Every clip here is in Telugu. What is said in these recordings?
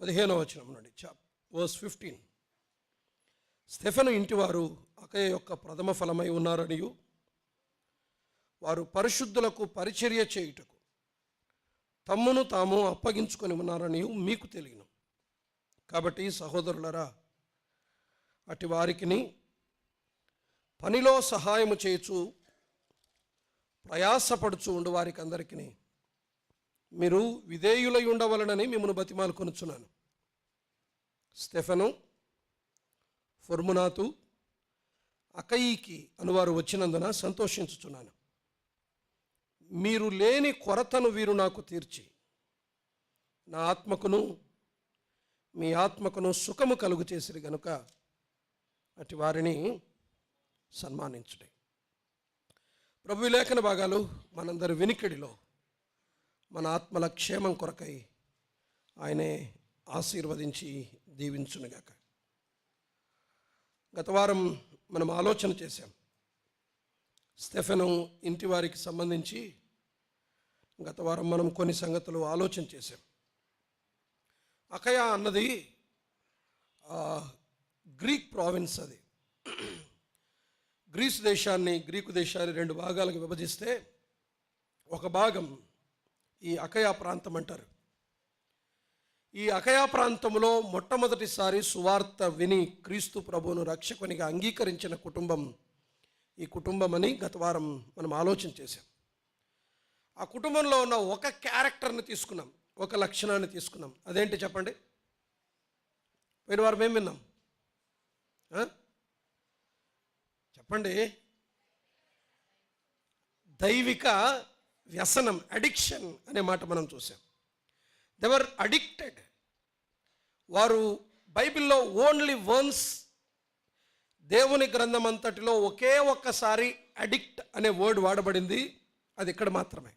15వ వచనం నుండి వర్స్ 15. స్టెఫెను ఇంటివారు అకయ యొక్క ప్రథమ ఫలమై ఉన్నారనియు వారు పరిశుద్ధులకు పరిచర్య చేయుటకు తమ్మును తాము అప్పగించుకొని ఉన్నారని మీకు తెలియను. కాబట్టి సహోదరులరా, అటు వారికిని పనిలో సహాయము చేయుచు ప్రయాసపడుచు ఉండు వారికి అందరికీ మీరు విధేయులై ఉండవలనని మిమ్మల్ని బతిమాలు కొనుచున్నాను. స్టెఫెను, ఫొర్మునాతు, అకయీకి అనువారు వచ్చినందున సంతోషించుచున్నాను. మీరు లేని కొరతను వీరు నాకు తీర్చి నా ఆత్మకును మీ ఆత్మకును సుఖము కలుగు చేసిరి గనుక అటు వారిని సన్మానించుడే. ప్రభు లేఖన భాగాలు మనందరి వినికిడిలో మన ఆత్మల క్షేమం కొరకై ఆయనే ఆశీర్వదించి దీవించునుగాక. గత వారం మనం ఆలోచన చేశాం. స్టెఫెను ఇంటి వారికి సంబంధించి గత వారం మనం కొన్ని సంగతులు ఆలోచన చేశాం. అకయ అన్నది గ్రీక్ ప్రావిన్స్. అది గ్రీకు దేశాన్ని 2 భాగాలకు విభజిస్తే ఒక భాగం ఈ అకయా ప్రాంతం అంటారు. ఈ అకయా ప్రాంతంలో మొట్టమొదటిసారి సువార్త విని క్రీస్తు ప్రభువును రక్షకునిగా అంగీకరించిన కుటుంబం ఈ కుటుంబం అని గత వారం మనం ఆలోచన చేశాం. ఆ కుటుంబంలో ఉన్న ఒక క్యారెక్టర్ని తీసుకున్నాం, ఒక లక్షణాన్ని తీసుకున్నాం. అదేంటి చెప్పండి? పోయిన వారం ఏం విన్నాం? చెప్పండి. దైవిక వ్యసనం, అడిక్షన్ అనే మాట మనం చూసాం. They were addicted. వారు బైబిల్లో ఓన్లీ వన్స్, దేవుని గ్రంథం అంతటిలో ఒకే ఒక్కసారి అడిక్ట్ అనే వర్డ్ వాడబడింది. అది ఇక్కడ మాత్రమే.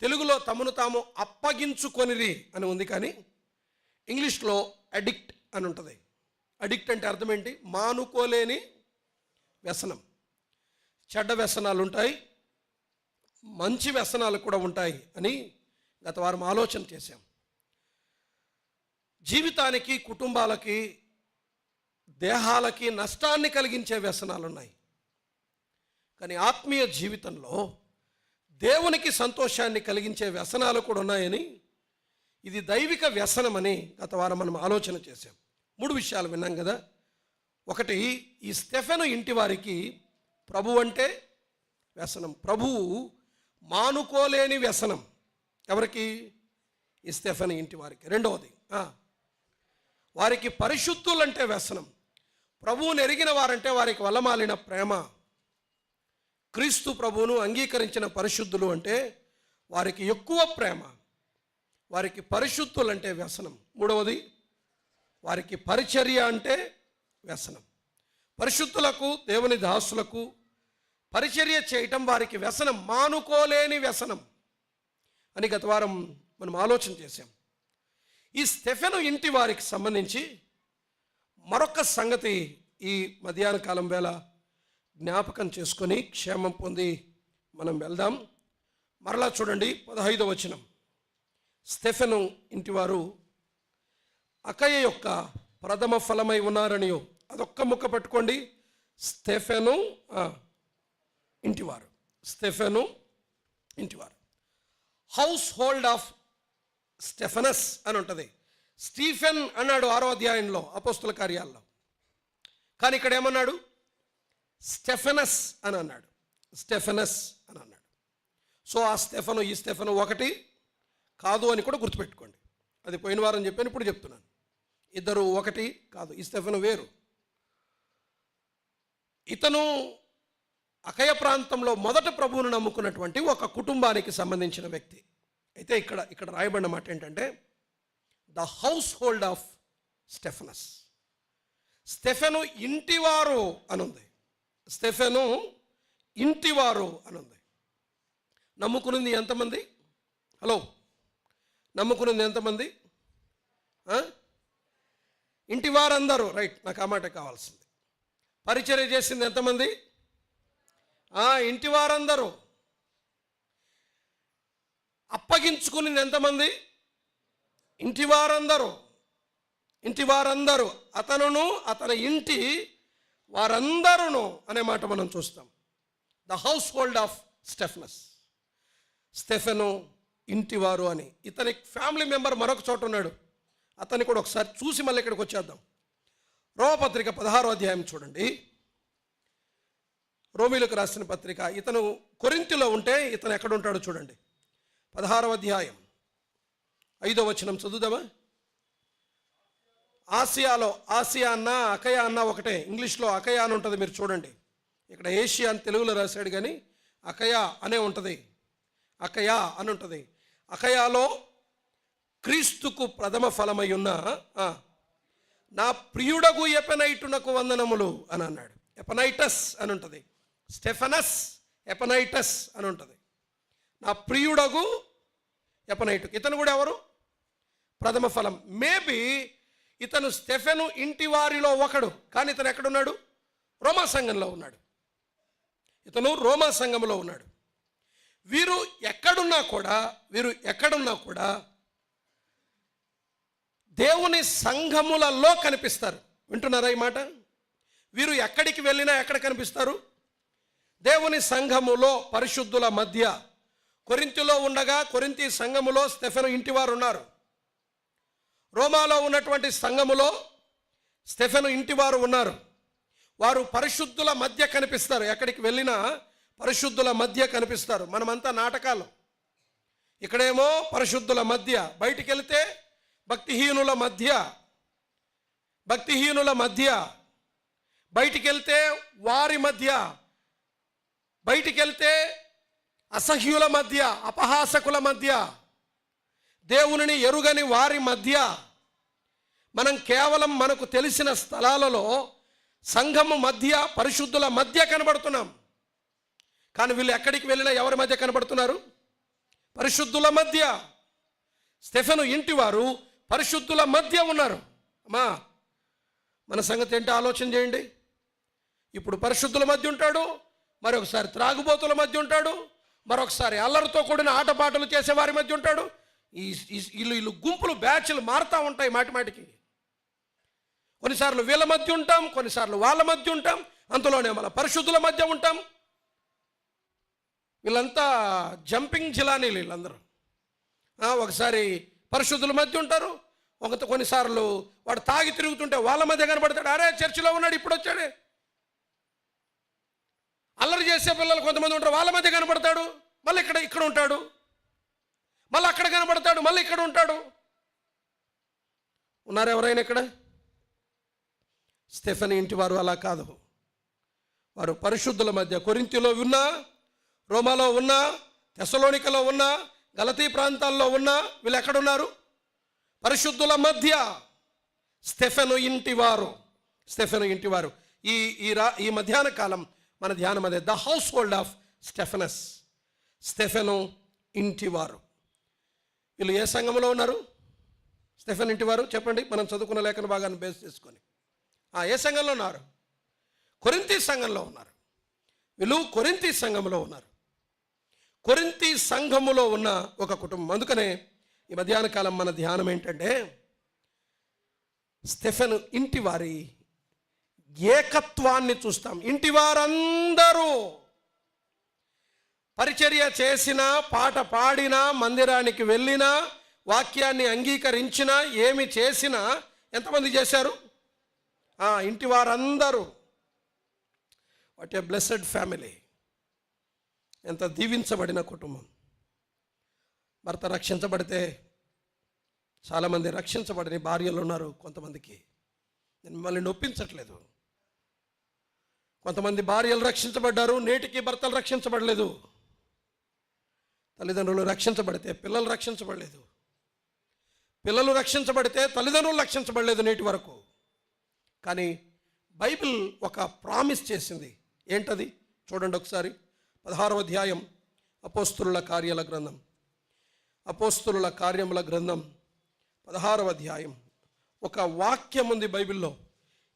తెలుగులో తమను తాము అప్పగించుకొనిరి అని ఉంది, కానీ ఇంగ్లీష్లో అడిక్ట్ అని ఉంటుంది. అడిక్ట్ అంటే అర్థం ఏంటి? మానుకోలేని వ్యసనం. చెడ్డ వ్యసనాలు ఉంటాయి, మంచి వ్యసనాలు కూడా ఉంటాయి అని గత వారం ఆలోచన చేశాం. జీవితానికి, కుటుంబాలకి, దేహాలకి నష్టాన్ని కలిగించే వ్యసనాలు ఉన్నాయి. కానీ ఆత్మీయ జీవితంలో దేవునికి సంతోషాన్ని కలిగించే వ్యసనాలు కూడా ఉన్నాయని, ఇది దైవిక వ్యసనమని గత వారం మనం ఆలోచన చేశాం. 3 విషయాలు విన్నాం కదా. ఒకటి, ఈ స్టెఫెను ఇంటి వారికి ప్రభు అంటే వ్యసనం. ప్రభువు మానుకోలేని వ్యసనం. ఎవరికి? ఈ స్టెఫెను ఇంటి వారికి. రెండవది, వారికి పరిశుద్ధులంటే వ్యసనం. ప్రభువుని ఎరిగిన వారంటే వారికి వల్లమాలిన ప్రేమ. క్రీస్తు ప్రభువును అంగీకరించిన పరిశుద్ధులు అంటే వారికి ఎక్కువ ప్రేమ. వారికి పరిశుద్ధులంటే వ్యసనం. మూడవది, వారికి పరిచర్య అంటే వ్యసనం. పరిశుద్ధులకు, దేవుని దాసులకు పరిచర్య చేయటం వారికి వ్యసనం, మానుకోలేని వ్యసనం అని గత వారం మనం ఆలోచన చేశాం. ఈ స్టెఫెను ఇంటి వారికి సంబంధించి మరొక సంగతి ఈ మధ్యాహ్న కాలం వేళ జ్ఞాపకం చేసుకొని క్షేమం పొంది మనం వెళ్దాం. మరలా చూడండి 15వ వచనం. స్టెఫెను ఇంటివారు అకయ యొక్క ప్రథమ ఫలమై ఉన్నారని, అదొక్క ముక్క పట్టుకోండి. స్టెఫెను ఇంటివారు. స్టెఫెను ఇంటివారు. హౌస్ హోల్డ్ ఆఫ్ స్టెఫెనస్ అని ఉంటుంది. స్టీఫెన్ అన్నాడు 6వ అధ్యాయంలో అపోస్తుల కార్యాల్లో, కానీ ఇక్కడ ఏమన్నాడు? స్టెఫెనస్ అని అన్నాడు. స్టెఫెనస్ అని అన్నాడు. సో ఆ స్టెఫెను, ఈ స్టెఫెను ఒకటి కాదు అని కూడా గుర్తుపెట్టుకోండి. అది పోయిన వారం చెప్పాను, ఇప్పుడు చెప్తున్నాను. ఇద్దరు ఒకటి కాదు. ఈ స్టెఫెను వేరు. ఇతను అకయ ప్రాంతంలో మొదట ప్రభువును నమ్ముకున్నటువంటి ఒక కుటుంబానికి సంబంధించిన వ్యక్తి. అయితే ఇక్కడ రాయబడిన మాట ఏంటంటే the household of Stephanas. స్టెఫెను ఇంటివారు అనుంది. స్టెఫెను ఇంటివారు అనుంది. నమ్ముకున్నది ఎంతమంది? హలో, నమ్ముకున్నది ఎంతమంది? ఇంటివారందరూ. రైట్, నాకు ఆ మాట కావాల్సింది. పరిచర్య చేసింది ఎంతమంది? ఇంటివారందరూ. అప్పగించుకునేది ఎంతమంది? ఇంటి వారందరూ అతనును అతని ఇంటి వారందరూ అనే మాట మనం చూస్తాం. ద హౌస్ హోల్డ్ ఆఫ్ స్టెఫెను ఇంటివారు అని. ఇతని ఫ్యామిలీ మెంబర్ మరొక చోట ఉన్నాడు, అతన్ని కూడా ఒకసారి చూసి మళ్ళీ ఇక్కడికి వచ్చేద్దాం. రోమపత్రిక 16వ అధ్యాయం చూడండి. రోమీలకు రాసిన పత్రిక. ఇతను కొరింథీలో ఉంటే ఇతను ఎక్కడ ఉంటాడో చూడండి. 16వ అధ్యాయం 5వ వచనం చదువుదామా? ఆసియా అన్న అకయా అన్న ఒకటే, ఇంగ్లీష్లో అకయా అని ఉంటుంది, మీరు చూడండి. ఇక్కడ ఏషియా అని తెలుగులో రాశాడు కానీ అకయా అనే ఉంటుంది, అకయా అని ఉంటుంది. అకయాలో క్రీస్తుకు ప్రథమ ఫలమై ఉన్న నా ప్రియుడగు ఎపనైటునకు వందనములు అని అన్నాడు. ఎపనైటస్ అని ఉంటుంది, స్టెఫనస్ ఎపనైటస్ అని ఉంటుంది. నా ప్రియుడగు ఎపనైటు, ఇతను కూడా ఎవరు? ప్రథమ ఫలం. మేబీ ఇతను స్టెఫెను ఇంటి వారిలో ఒకడు, కానీ ఇతను ఎక్కడున్నాడు? రోమా సంఘంలో ఉన్నాడు. ఇతను రోమా సంఘంలో ఉన్నాడు. వీరు ఎక్కడున్నా కూడా దేవుని సంఘములలో కనిపిస్తారు. వింటున్నారా ఈ మాట? వీరు ఎక్కడికి వెళ్ళినా ఎక్కడ కనిపిస్తారు? దేవుని సంఘములో, పరిశుద్ధుల మధ్య. కొరింథీలో ఉండగా కొరింథీ సంఘములో స్టెఫెను ఇంటివారు ఉన్నారు. రోమాలో ఉన్నటువంటి సంఘములో స్టెఫెను ఇంటివారు ఉన్నారు. వారు పరిశుద్ధుల మధ్య కనిపిస్తారు. ఎక్కడికి వెళ్ళినా పరిశుద్ధుల మధ్య కనిపిస్తారు. మనమంతా నాటకాలు. ఇక్కడేమో పరిశుద్ధుల మధ్య, బయటికి వెళితే భక్తిహీనుల మధ్య, బయటికి వెళ్తే వారి మధ్య, బయటికి వెళ్తే అసహ్యుల మధ్య, అపహాసకుల మధ్య, దేవునిని ఎరుగని వారి మధ్య. మనం కేవలం మనకు తెలిసిన స్థలాలలో సంఘము మధ్య, పరిశుద్ధుల మధ్య కనబడుతున్నాం. కానీ వీళ్ళు ఎక్కడికి వెళ్ళినా ఎవరి మధ్య కనబడుతున్నారు? పరిశుద్ధుల మధ్య. స్టెఫెను ఇంటివారు పరిశుద్ధుల మధ్య ఉన్నారు. అమ్మా, మన సంగతి ఏంటో ఆలోచన చేయండి. ఇప్పుడు పరిశుద్ధుల మధ్య ఉంటాడు, మరొకసారి త్రాగుబోతుల మధ్య ఉంటాడు, మరొకసారి అల్లరితో కూడిన ఆటపాటలు చేసేవారి మధ్య ఉంటాడు. వీళ్ళు గుంపులు, బ్యాచ్లు మారుతూ ఉంటాయి మాటిమాటికి. కొన్నిసార్లు వీళ్ళ మధ్య ఉంటాం, కొన్నిసార్లు వాళ్ళ మధ్య ఉంటాం, అంతలోనే మన పరిశుద్ధుల మధ్య ఉంటాం. వీళ్ళంతా జంపింగ్ జిలానీలు వీళ్ళందరూ. ఒకసారి పరిశుద్ధుల మధ్య ఉంటారు, కొన్నిసార్లు వాడు తాగి తిరుగుతుంటే వాళ్ళ మధ్య కనబడతాడు. అరే చర్చిలో ఉన్నాడు, ఇప్పుడు వచ్చాడే. అల్లరి చేసే పిల్లలు కొంతమంది ఉంటారు, వాళ్ళ మధ్య కనబడతాడు, మళ్ళీ ఇక్కడ ఉంటాడు, మళ్ళీ అక్కడ కనబడతాడు, మళ్ళీ ఇక్కడ ఉంటాడు. ఉన్నారు ఎవరైనా ఇక్కడ? స్టెఫెను ఇంటి వారు అలా కాదు. వారు పరిశుద్ధుల మధ్య. కొరింథీలో ఉన్నా, రోమాలో ఉన్నా, తెస్సలోనికలో ఉన్నా, గలతీ ప్రాంతాల్లో ఉన్నా, వీళ్ళు ఎక్కడున్నారు? పరిశుద్ధుల మధ్య. స్టెఫెను ఇంటివారు. ఈ మధ్యాహ్న కాలం మన ధ్యానం అదే, ద హౌస్ హోల్డ్ ఆఫ్ స్టెఫెను ఇంటివారు. వీళ్ళు ఏ సంఘంలో ఉన్నారు? స్టెఫెను ఇంటివారు చెప్పండి, మనం చదువుకున్న లేఖన భాగాన్ని బేస్ చేసుకొని. ఏ సంఘంలో ఉన్నారు? కొరింథీ సంఘంలో ఉన్నారు. వీళ్ళు కొరింథీ సంఘంలో ఉన్నారు. కొరింథీ సంఘములో ఉన్న ఒక కుటుంబం. అందుకనే ఈ మధ్యాహ్న కాలం మన ధ్యానం ఏంటంటే, స్టెఫెను ఇంటి వారి ఏకత్వాన్ని చూస్తాం. ఇంటి వారందరూ పరిచర్య చేసినా, పాట పాడినా, మందిరానికి వెళ్ళినా, వాక్యాన్ని అంగీకరించినా, ఏమి చేసినా ఎంతమంది చేశారు? ఇంటి వారందరూ. What a blessed family. ఎంత దీవించబడిన కుటుంబం. భర్త రక్షించబడితే, చాలామంది రక్షించబడిన భార్యలు ఉన్నారు. కొంతమందికి, నేను మిమ్మల్ని నొప్పించట్లేదు, కొంతమంది భార్యలు రక్షించబడ్డారు, నేటికి భర్తలు రక్షించబడలేదు. తల్లిదండ్రులు రక్షించబడితే పిల్లలు రక్షించబడలేదు, పిల్లలు రక్షించబడితే తల్లిదండ్రులు రక్షించబడలేదు నేటి వరకు. కానీ బైబిల్ ఒక ప్రామిస్ చేసింది. ఏంటది? చూడండి ఒకసారి. 16వ అధ్యాయం అపోస్తలుల కార్యముల గ్రంథం 16వ అధ్యాయం. ఒక వాక్యం ఉంది బైబిల్లో.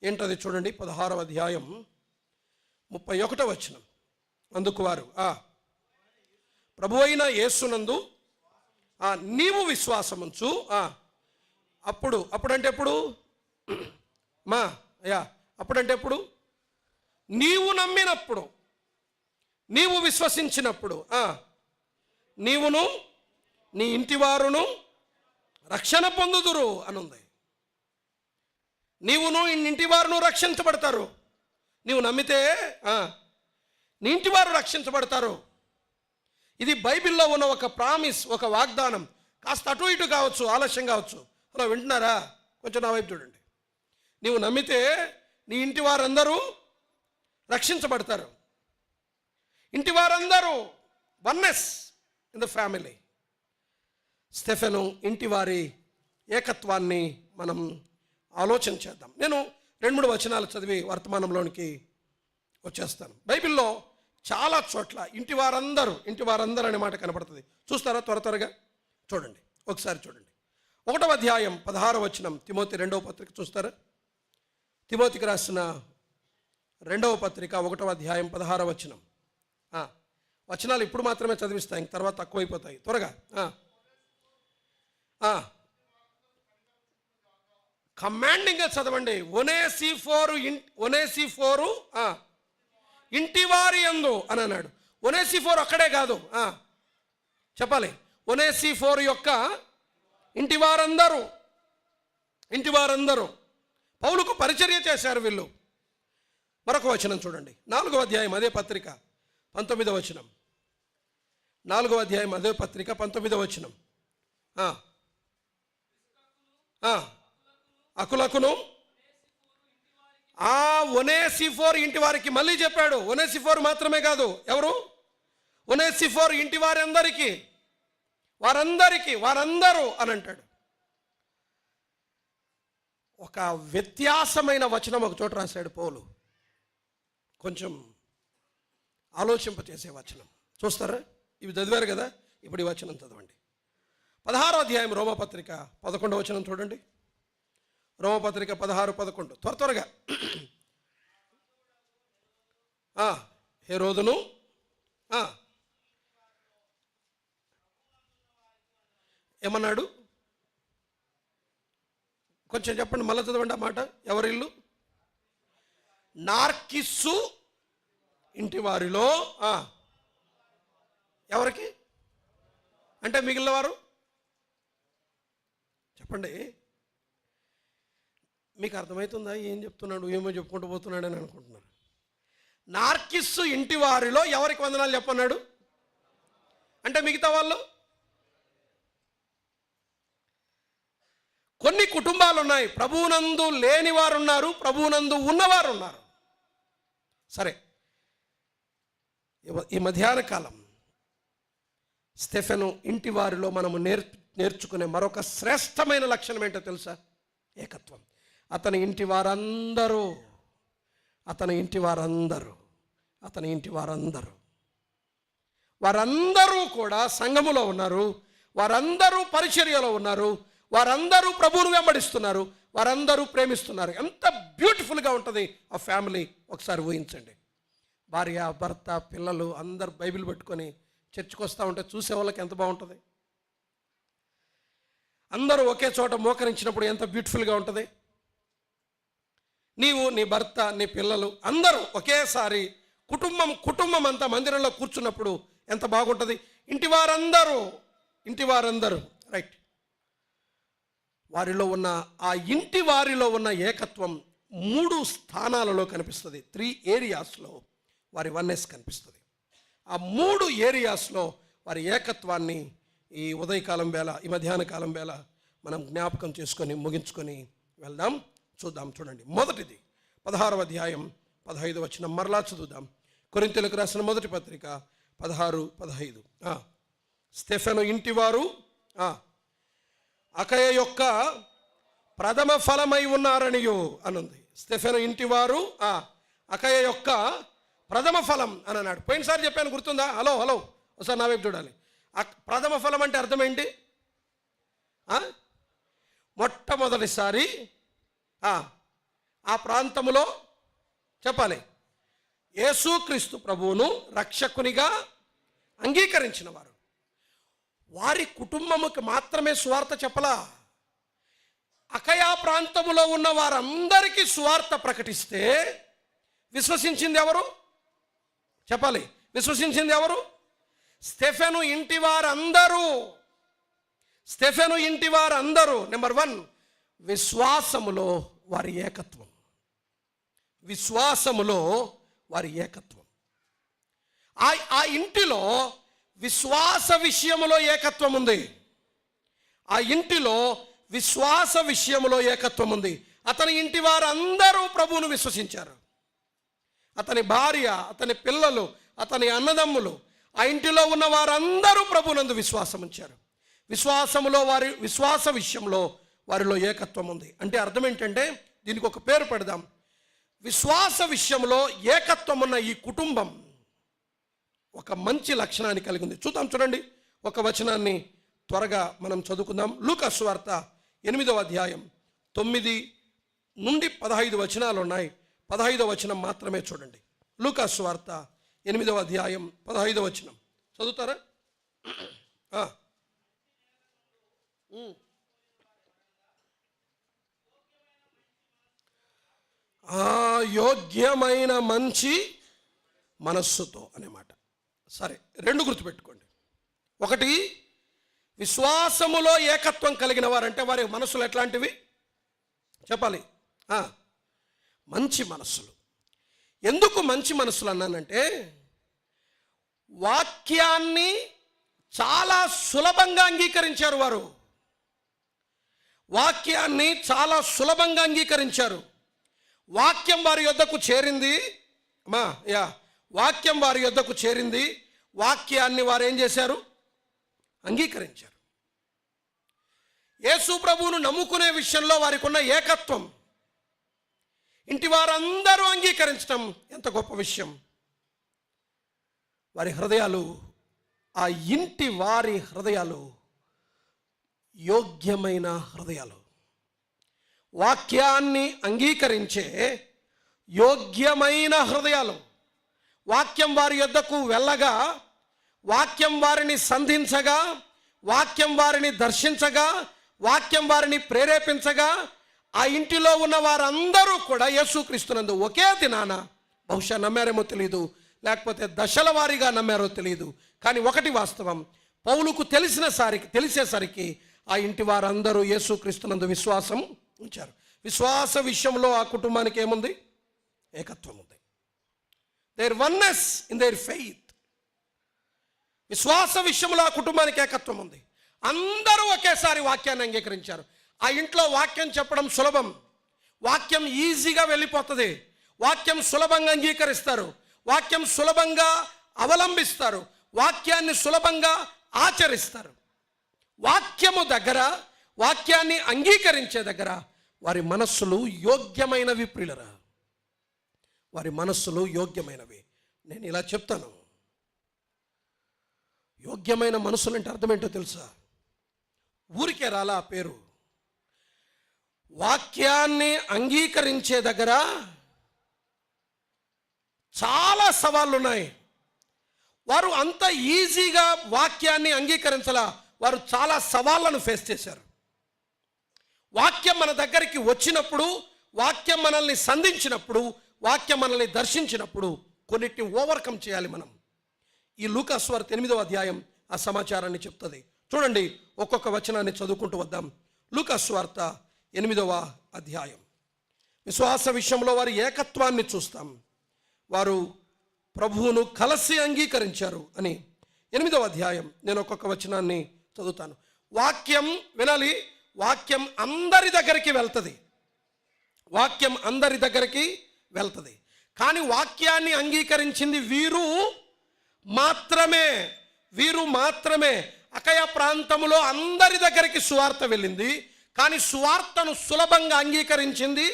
ఏంటది చూడండి. 16వ అధ్యాయం 31వ వచనం. అందుకు వారు, ప్రభువైన యేసునందు నీవు విశ్వాసముంచు, అప్పుడంటే ఎప్పుడు మా అయ్యా అప్పుడంటే ఎప్పుడు? నీవు నమ్మినప్పుడు, నీవు విశ్వసించినప్పుడు నీవును నీ ఇంటి వారును రక్షణ పొందుదురు అనుంది. నీవును ఇంటి వారును రక్షించబడతారు. నీవు నమ్మితే నీ ఇంటి వారు రక్షించబడతారు. ఇది బైబిల్లో ఉన్న ఒక ప్రామిస్, ఒక వాగ్దానం. కాస్త అటు ఇటు కావచ్చు, ఆలస్యం కావచ్చు. అలా వింటున్నారా? కొంచెం నా వైపు చూడండి. నీవు నమ్మితే నీ ఇంటి వారందరూ రక్షించబడతారు. ఇంటి వారందరూ, oneness in the family. Stephen ఇంటి వారి ఏకత్వాన్ని మనం ఆలోచన చేద్దాం. నేను 2-3 వచనాలు చదివి వర్తమానంలోనికి వచ్చేస్తాను. బైబిల్లో చాలా చోట్ల ఇంటి వారందరూ అనే మాట కనపడుతుంది. చూస్తారా? త్వరగా చూడండి, ఒకసారి చూడండి. 1వ అధ్యాయం 16వ వచనం, తిమోతి 2వ పత్రిక చూస్తారా? తిమోతికి రాసిన 2వ పత్రిక 1వ అధ్యాయం 16వ వచనం. వచనాలు ఇప్పుడు మాత్రమే చదివిస్తాయి, ఇంక తర్వాత తక్కువైపోతాయి. త్వరగా కమాండింగ్గా చదవండి. ఒనేసిఫోరు ఇంటి వారి యందు అని అన్నాడు. ఒనేసిఫోరు అక్కడే కాదు, చెప్పాలి. ఒనేసిఫోరు యొక్క ఇంటి వారందరూ పౌలుకు పరిచర్య చేశారు వీళ్ళు. మరొక వచనం చూడండి, 4వ అధ్యాయం అదే పత్రిక 19వ వచనం. 4వ అధ్యాయం అదే పత్రిక 19వ వచనం. అకులకును ఒనేసిఫోరు ఇంటి వారికి మళ్ళీ చెప్పాడు. ఒనేసిఫోరు మాత్రమే కాదు, ఎవరు? ఒనేసిఫోరు ఇంటి వారందరికీ, వారందరూ అని అంటాడు. ఒక వ్యత్యాసమైన వచనం ఒక చోట రాశాడు పౌలు, కొంచెం ఆలోచింపచేసే వచనం. చూస్తారా? ఇవి చదివారు కదా, ఇప్పుడు ఈ వచనం చదవండి. 16వ అధ్యాయం రోమపత్రిక 11వ వచనం చూడండి. రోమపత్రిక 16-11 త్వరగా. హేరోదును ఏమన్నాడు? కొంచెం చెప్పండి, మళ్ళీ చదవండి ఆ మాట. ఎవరిల్లు? నార్కిస్సు ఇంటి వారిలో. ఎవరికి అంటే మిగిలిన వారు? చెప్పండి. మీకు అర్థమవుతుందా ఏం చెప్తున్నాడు? ఏమో చెప్పుకుంటూ పోతున్నాడని అనుకుంటున్నారు. నార్కిస్సు ఇంటి వారిలో ఎవరికి వందనాలు చెప్పన్నాడు అంటే మిగతా వాళ్ళు. కొన్ని కుటుంబాలు ఉన్నాయి, ప్రభువునందు లేని వారు ఉన్నారు, ప్రభువునందు ఉన్నవారు ఉన్నారు. సరే, ఈ మధ్యాహ్న కాలం స్టెఫెను ఇంటి వారిలో మనము నేర్చుకునే మరొక శ్రేష్టమైన లక్షణం ఏంటో తెలుసా? ఏకత్వం. అతని ఇంటి వారందరూ కూడా సంఘములో ఉన్నారు, వారందరూ పరిచర్యలో ఉన్నారు, వారందరూ ప్రభువును వెంబడిస్తున్నారు, వారందరూ ప్రేమిస్తున్నారు. ఎంత బ్యూటిఫుల్గా ఉంటుంది ఆ ఫ్యామిలీ. ఒకసారి ఊహించండి. భార్య, భర్త, పిల్లలు అందరు బైబిల్ పట్టుకొని చర్చికి వస్తూ ఉంటే చూసే వాళ్ళకి ఎంత బాగుంటుంది. అందరూ ఒకే చోట మోకరించినప్పుడు ఎంత బ్యూటిఫుల్గా ఉంటుంది. నీవు, నీ భర్త, నీ పిల్లలు అందరూ ఒకేసారి కుటుంబం అంతా మందిరంలో కూర్చున్నప్పుడు ఎంత బాగుంటుంది. ఇంటి వారందరూ రైట్. ఇంటి వారిలో ఉన్న ఏకత్వం 3 స్థానాలలో కనిపిస్తుంది. 3 ఏరియాస్లో వారి వన్నెస్ కనిపిస్తుంది. ఆ 3 ఏరియాస్లో వారి ఏకత్వాన్ని ఈ ఉదయకాలం వేళ, ఈ మధ్యాహ్న కాలం వేళ మనం జ్ఞాపకం చేసుకొని ముగించుకొని వెళ్దాం. చూడండి. మొదటిది 16వ అధ్యాయం 15వ వచనం మరలా చదువుదాం. కొరింథీయులకు రాసిన మొదటి పత్రిక 16-15. స్టెఫెను ఇంటివారు అకయ యొక్క ప్రథమ ఫలమై ఉన్నారనియు అనుంది. స్టెఫెను ఇంటివారు అకయ యొక్క ప్రథమ ఫలం అని అన్నాడు. పోయినసారి చెప్పాను, గుర్తుందా? హలో ఒకసారి నా వైపు చూడాలి. ప్రథమ ఫలం అంటే అర్థం ఏంటి? మొట్టమొదటిసారి ఆ ప్రాంతములో చెప్పాలి యేసుక్రీస్తు ప్రభువును రక్షకునిగా అంగీకరించిన వారి కుటుంబముకి మాత్రమే సువార్త చెప్పలా, ప్రాంతములో ఉన్న వారందరికీ సువార్త ప్రకటిస్తే విశ్వసించింది ఎవరు? చెప్పాలి. విశ్వసించింది ఎవరు? స్టెఫెను ఇంటి వారందరూ. స్టెఫెను ఇంటి వారందరూ. నెంబర్ 1, విశ్వాసములో వారి ఏకత్వం. విశ్వాసములో వారి ఏకత్వం. ఆ ఇంటిలో విశ్వాస విషయములో ఏకత్వం ఉంది. ఆ ఇంటిలో విశ్వాస విషయములో ఏకత్వం ఉంది. అతని ఇంటి వారందరూ ప్రభువును విశ్వసించారు. అతని భార్య, అతని పిల్లలు, అతని అన్నదమ్ములు, ఆ ఇంటిలో ఉన్న వారందరూ ప్రభువునందు విశ్వాసం ఉంచారు. విశ్వాస విషయంలో వారిలో ఏకత్వం ఉంది. అంటే అర్థం ఏంటంటే, దీనికి ఒక పేరు పెడదాం. విశ్వాస విషయంలో ఏకత్వం ఉన్న ఈ కుటుంబం ఒక మంచి లక్షణాన్ని కలిగి ఉంది. చూడండి, ఒక వచనాన్ని త్వరగా మనం చదువుకుందాం. లూకా సువార్త 8వ అధ్యాయం 9 నుండి 15 వచనాలు ఉన్నాయి. 15వ వచనం మాత్రమే చూడండి. లూకా సువార్త 8వ అధ్యాయం 15వ వచనం చదువుతారా? యోగ్యమైన మంచి మనస్సుతో అనే మాట. సరే, 2 గుర్తుపెట్టుకోండి. ఒకటి, విశ్వాసములో ఏకత్వం కలిగిన వారంటే వారి మనస్సులు ఎట్లాంటివి? చెప్పాలి. మంచి మనస్సులు. ఎందుకు మంచి మనస్సులు అన్నానంటే, వాక్యాన్ని చాలా సులభంగా అంగీకరించారు వారు. వాక్యాన్ని చాలా సులభంగా అంగీకరించారు. వాక్యం వారి యొద్దకు చేరింది. వాక్యం వారి యొద్దకు చేరింది. వాక్యాన్ని వారు ఏం చేశారు? అంగీకరించారు. యేసు ప్రభువును నమ్ముకునే విషయంలో వారికి ఉన్న ఏకత్వం, ఇంటి వారందరూ అంగీకరించడం ఎంత గొప్ప విషయం. వారి హృదయాలు, ఆ ఇంటి వారి హృదయాలు యోగ్యమైన హృదయాలు. వాక్యాన్ని అంగీకరించే యోగ్యమైన హృదయాలు. వాక్యం వారి యొద్దకు వెళ్ళగా, వాక్యం వారిని సంధించగా, వాక్యం వారిని దర్శించగా, వాక్యం వారిని ప్రేరేపించగా, ఆ ఇంటిలో ఉన్న వారందరూ కూడా యేసుక్రీస్తునందు ఒకే దినాన బహుశా నమ్మారేమో తెలియదు, లేకపోతే దశల వారీగా నమ్మారో తెలియదు. కానీ ఒకటి వాస్తవం, పౌలుకు తెలిసేసరికి ఆ ఇంటి వారందరూ యేసుక్రీస్తునందు విశ్వాసం ఉంచారు. విశ్వాస విషయంలో ఆ కుటుంబానికి ఏముంది? ఏకత్వం ఉంది. Their oneness in their faith. విశ్వాస విషయంలో ఆ కుటుంబానికి ఏకత్వం ఉంది. అందరూ ఒకేసారి వాక్యాన్ని అంగీకరించారు. ఆ ఇంట్లో వాక్యం చెప్పడం సులభం. వాక్యం ఈజీగా వెళ్ళిపోతుంది. వాక్యం సులభంగా అంగీకరిస్తారు. వాక్యం సులభంగా అవలంబిస్తారు. వాక్యాన్ని సులభంగా ఆచరిస్తారు. వాక్యము దగ్గర, వాక్యాన్ని అంగీకరించే దగ్గర వారి మనస్సులు యోగ్యమైనవి. ప్రియులరా, వారి మనస్సులు యోగ్యమైనవి. నేను ఇలా చెప్తాను, యోగ్యమైన మనసులు అంటే అర్థం ఏంటో తెలుసా? ఊరికే రాలా ఆ పేరు. వాక్యాన్ని అంగీకరించే దగ్గర చాలా సవాళ్ళు ఉన్నాయి. వారు అంత ఈజీగా వాక్యాన్ని అంగీకరించలా. వారు చాలా సవాళ్ళను ఫేస్ చేశారు. వాక్యం మన దగ్గరికి వచ్చినప్పుడు, వాక్యం మనల్ని సంధించినప్పుడు, వాక్యం మనల్ని దర్శించినప్పుడు కొన్నిటిని ఓవర్కమ్ చేయాలి మనం. ఈ లూకా సువార్త 8వ అధ్యాయం ఆ సమాచారాన్ని చెప్తుంది. చూడండి, ఒక్కొక్క వచనాన్ని చదువుకుంటూ వద్దాం. లూకా సువార్త 8వ అధ్యాయం. విశ్వాస విషయంలో వారి ఏకత్వాన్ని చూస్తాం. వారు ప్రభువును కలిసి అంగీకరించారు అని 8వ అధ్యాయం. నేను ఒక్కొక్క వచనాన్ని చదువుతాను. వాక్యం వినాలి. వాక్యం అందరి దగ్గరికి వెళ్తుంది. వాక్యం అందరి దగ్గరికి వెళ్తుంది. కానీ వాక్యాన్ని అంగీకరించింది వీరు మాత్రమే. అకయ ప్రాంతంలో అందరి దగ్గరికి సువార్త వెళ్ళింది. కానీ సువార్తను సులభంగా అంగీకరించింది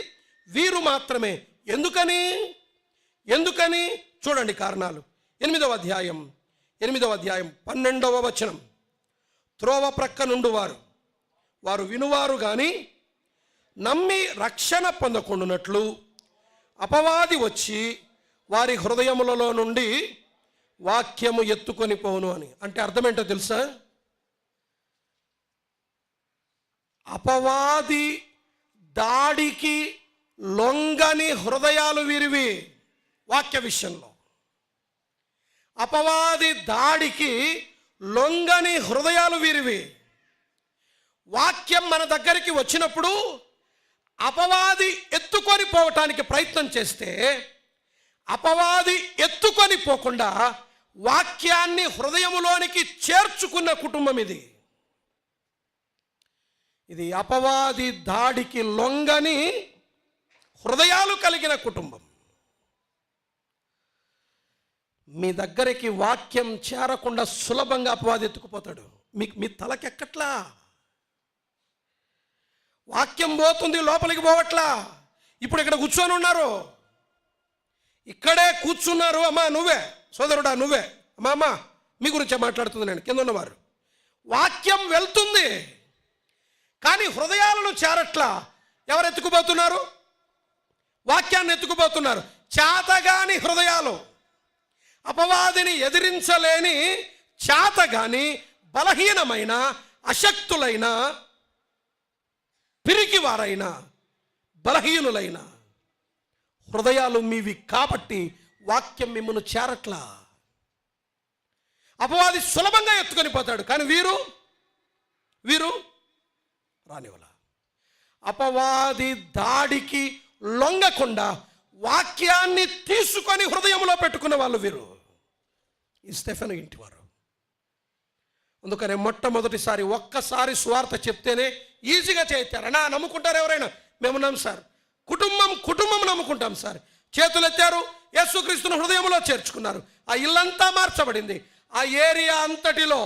వీరు మాత్రమే. ఎందుకని చూడండి కారణాలు. 8వ అధ్యాయం 12వ వచనం. త్రోవ ప్రక్క నుండి వారు వినువారు గాని నమ్మి రక్షణ పొందకుండునట్లు అపవాది వచ్చి వారి హృదయములలో నుండి వాక్యము ఎత్తుకొని పోను అని. అంటే అర్థమేంటో తెలుసా? అపవాది దాడికి లొంగని హృదయాలు వీరివి. వాక్య విషయంలో అపవాది దాడికి లొంగని హృదయాలు వీరివి. వాక్యం మన దగ్గరికి వచ్చినప్పుడు అపవాది ఎత్తుకొని పోవటానికి ప్రయత్నం చేస్తే అపవాది ఎత్తుకొని పోకుండా వాక్యాన్ని హృదయములోనికి చేర్చుకున్న కుటుంబం ఇది. ఇది అపవాది దాడికి లొంగని హృదయాలు కలిగిన కుటుంబం. మీ దగ్గరికి వాక్యం చేరకుండా సులభంగా అపవాది ఎత్తుకుపోతాడు. మీ తలకెక్కట్లా, వాక్యం పోతుంది, లోపలికి పోవట్లా. ఇప్పుడు ఇక్కడ కూర్చొని ఉన్నారు, ఇక్కడే కూర్చున్నారు. అమ్మా నువ్వే, సోదరుడా నువ్వే, అమ్మా మీ గురించే మాట్లాడుతుంది నేను, కింద ఉన్నవారు. వాక్యం వెళ్తుంది కానీ హృదయాలను చేరట్లా. ఎవరు ఎత్తుకుపోతున్నారు? వాక్యాన్ని ఎత్తుకుపోతున్నారు. చేతగాని హృదయాలు, అపవాదిని ఎదిరించలేని చేతగాని బలహీనమైన అశక్తులైన పిరికివారైన బలహీనులైన హృదయాలు మీవి కాబట్టి వాక్యం మిమ్మల్ని చేరట్లా. అపవాది సులభంగా ఎత్తుకొని పోతాడు కానీ వీరు రానివల. అపవాది దాడికి లొంగకుండా వాక్యాన్ని తీసుకొని హృదయంలో పెట్టుకున్న వాళ్ళు వీరు. ఈ స్టెఫెను ఇంటివారు. అందుకనే మొట్టమొదటిసారి ఒక్కసారి సువార్త చెప్తేనే ఈజీగా చేస్తారు. నా నమ్ముకుంటారు ఎవరైనా? మేము నమ్ము సార్, కుటుంబం నమ్ముకుంటాం సార్. చేతులు ఎత్తారు, యేసుక్రీస్తును హృదయంలో చేర్చుకున్నారు. ఆ ఇల్లంతా మార్చబడింది. ఆ ఏరియా అంతటిలో,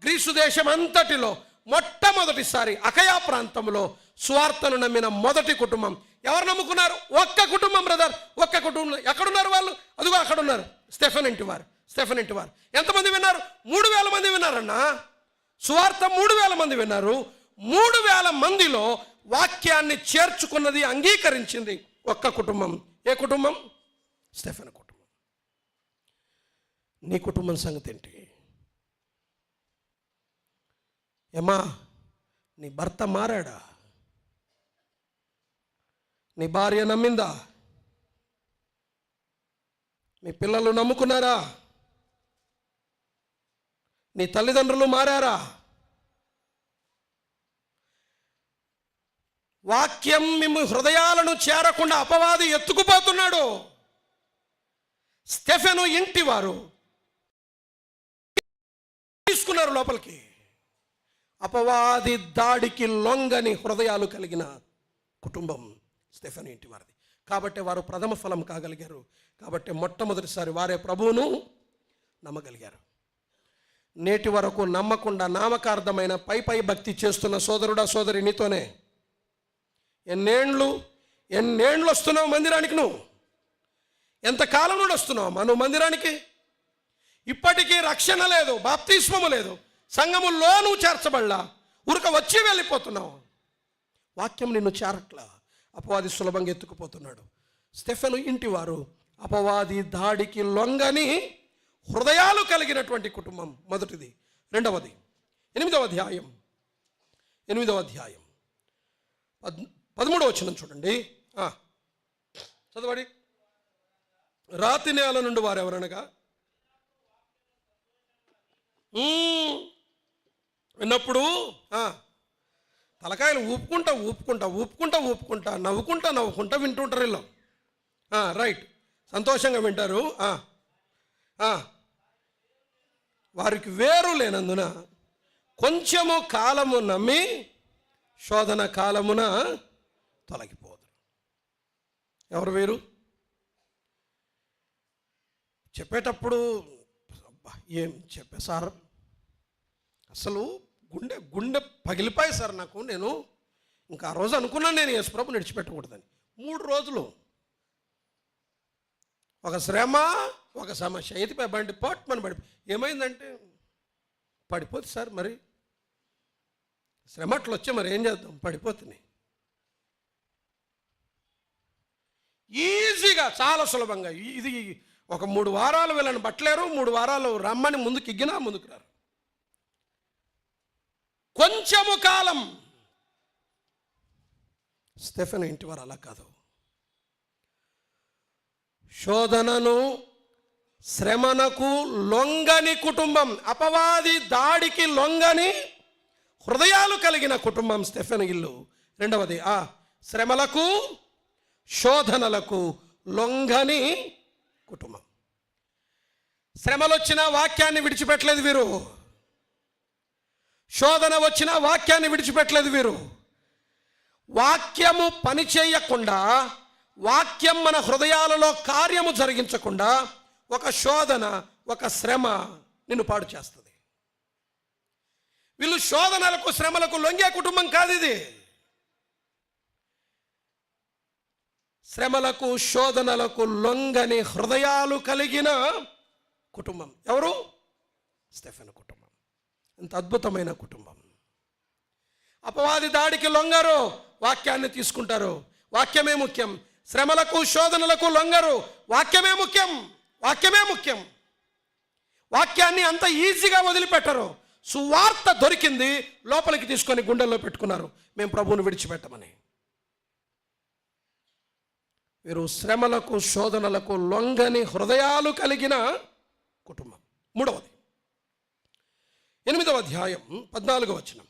గ్రీసు దేశం అంతటిలో మొట్టమొదటిసారి అకయా ప్రాంతంలో సువార్తను నమ్మిన మొదటి కుటుంబం. ఎవరు నమ్ముకున్నారు? ఒక్క కుటుంబం బ్రదర్, ఒక్క కుటుంబం. ఎక్కడున్నారు వాళ్ళు? అదిగో అక్కడ ఉన్నారు, స్టెఫెన్ ఇంటివారు. ఎంతమంది విన్నారు? 3000 మంది విన్నారన్నా. సువార్త 3000 మంది విన్నారు. 3000 మందిలో వాక్యాన్ని చేర్చుకున్నది, అంగీకరించింది ఒక్క కుటుంబం. ఏ కుటుంబం? స్టెఫెన్ కుటుంబం. నీ కుటుంబం సంగతి ఏంటి? ఏమా, నీ భర్త మారాడా? నీ భార్య నమ్మిందా? నీ పిల్లలు నమ్ముకున్నారా? నీ తల్లిదండ్రులు మారారా? వాక్యం మేము హృదయాలను చేరకుండా అపవాది ఎత్తుకుపోతున్నాడు. స్టెఫెను ఇంటి వారు తీసుకున్నారు లోపలికి. అపవాది దాడికి లొంగని హృదయాలు కలిగిన కుటుంబం స్టెఫెను ఇంటి వారిది. కాబట్టి వారు ప్రథమ ఫలం కాగలిగారు. కాబట్టి మొట్టమొదటిసారి వారే ప్రభువును నమ్మగలిగారు. నేటి వరకు నమ్మకుండా నామకార్థమైన పై భక్తి చేస్తున్న సోదరుడా సోదరి, నీతోనే ఎన్నేళ్ళు వస్తున్నావు మందిరానికి? నువ్వు ఎంతకాలం నుండి వస్తున్నావు నువ్వు మందిరానికి? ఇప్పటికీ రక్షణ లేదు, బాప్తిస్మము లేదు, సంఘములో నువ్వు చేర్చబడలా, ఉరక వచ్చి వెళ్ళిపోతున్నావు. వాక్యం నిన్ను చేరట్లా. అపవాది సులభంగా ఎత్తుకుపోతున్నాడు. స్టెఫెను ఇంటి వారు అపవాది దాడికి లొంగని హృదయాలు కలిగినటువంటి కుటుంబం మొదటిది. రెండవది 8వ అధ్యాయం 13వ వచనం చూడండి. చదవండి. రాతి నేల నుండి వారు ఎవరనగా విన్నప్పుడు తలకాయలు ఊపుకుంటా నవ్వుకుంటా వింటుంటారు వీళ్ళు. రైట్, సంతోషంగా వింటారు. వారికి వేరు లేనందున కొంచెము కాలము నమ్మి శోధన కాలమున తొలగిపోదు. ఎవరు వేరు? చెప్పేటప్పుడు ఏం చెప్పే సార్, అసలు గుండె పగిలిపోయి సార్ నాకు. నేను ఇంకా ఆ రోజు అనుకున్నాను నేను యేసుప్రభు విడిచిపెట్టకూడదని. 3 రోజులు ఒక శ్రమ చేతిపై బండి పట్టుమని ఏమైందంటే పడిపోతుంది సార్. మరి శ్రమ అట్లా వచ్చే మరి ఏం చేద్దాం, పడిపోతుంది. ఈజీగా, చాలా సులభంగా. ఇది ఒక 3 వారాలు వీళ్ళని పట్టలేరు, 3 వారాలు రమ్మని ముందుకు ఇగ్గినా ముందుకు రారు. కొంచెము కాలం స్టెఫెను ఇంటి వారు అలా కాదు. శోధనను శ్రమనకు లొంగని కుటుంబం, అపవాది దాడికి లొంగని హృదయాలు కలిగిన కుటుంబం స్టెఫెను ఇల్లు. రెండవది, శ్రమలకు శోధనలకు లొంగని కుటుంబం. శ్రమలు వచ్చిన వాక్యాన్ని విడిచిపెట్టలేదు వీరు, శోధన వచ్చిన వాక్యాన్ని విడిచిపెట్టలేదు వీరు. వాక్యము పనిచేయకుండా, వాక్యం మన హృదయాలలో కార్యము జరిగించకుండా ఒక శోధన, ఒక శ్రమ నిన్ను పాడు చేస్తుంది. వీళ్ళు శోధనలకు శ్రమలకు లొంగే కుటుంబం కాదు ఇది. శ్రమలకు శోధనలకు లొంగని హృదయాలు కలిగిన కుటుంబం ఎవరు? స్టెఫెను కుటుంబం. ఎంత అద్భుతమైన కుటుంబం. అపవాది దాడికి లొంగరు, వాక్యాన్ని తీసుకుంటారు. వాక్యమే ముఖ్యం. శ్రమలకు శోధనలకు లొంగరు, వాక్యమే ముఖ్యం. వాక్యమే ముఖ్యం. వాక్యాన్ని అంత ఈజీగా వదిలిపెట్టరు. సువార్త దొరికింది, లోపలికి తీసుకొని గుండెల్లో పెట్టుకున్నారు, మేము ప్రభువుని విడిచిపెట్టమని. వీరు శ్రమలకు శోధనలకు లొంగని హృదయాలు కలిగిన కుటుంబం. మూడవది, 8వ అధ్యాయం 14వ వచనం.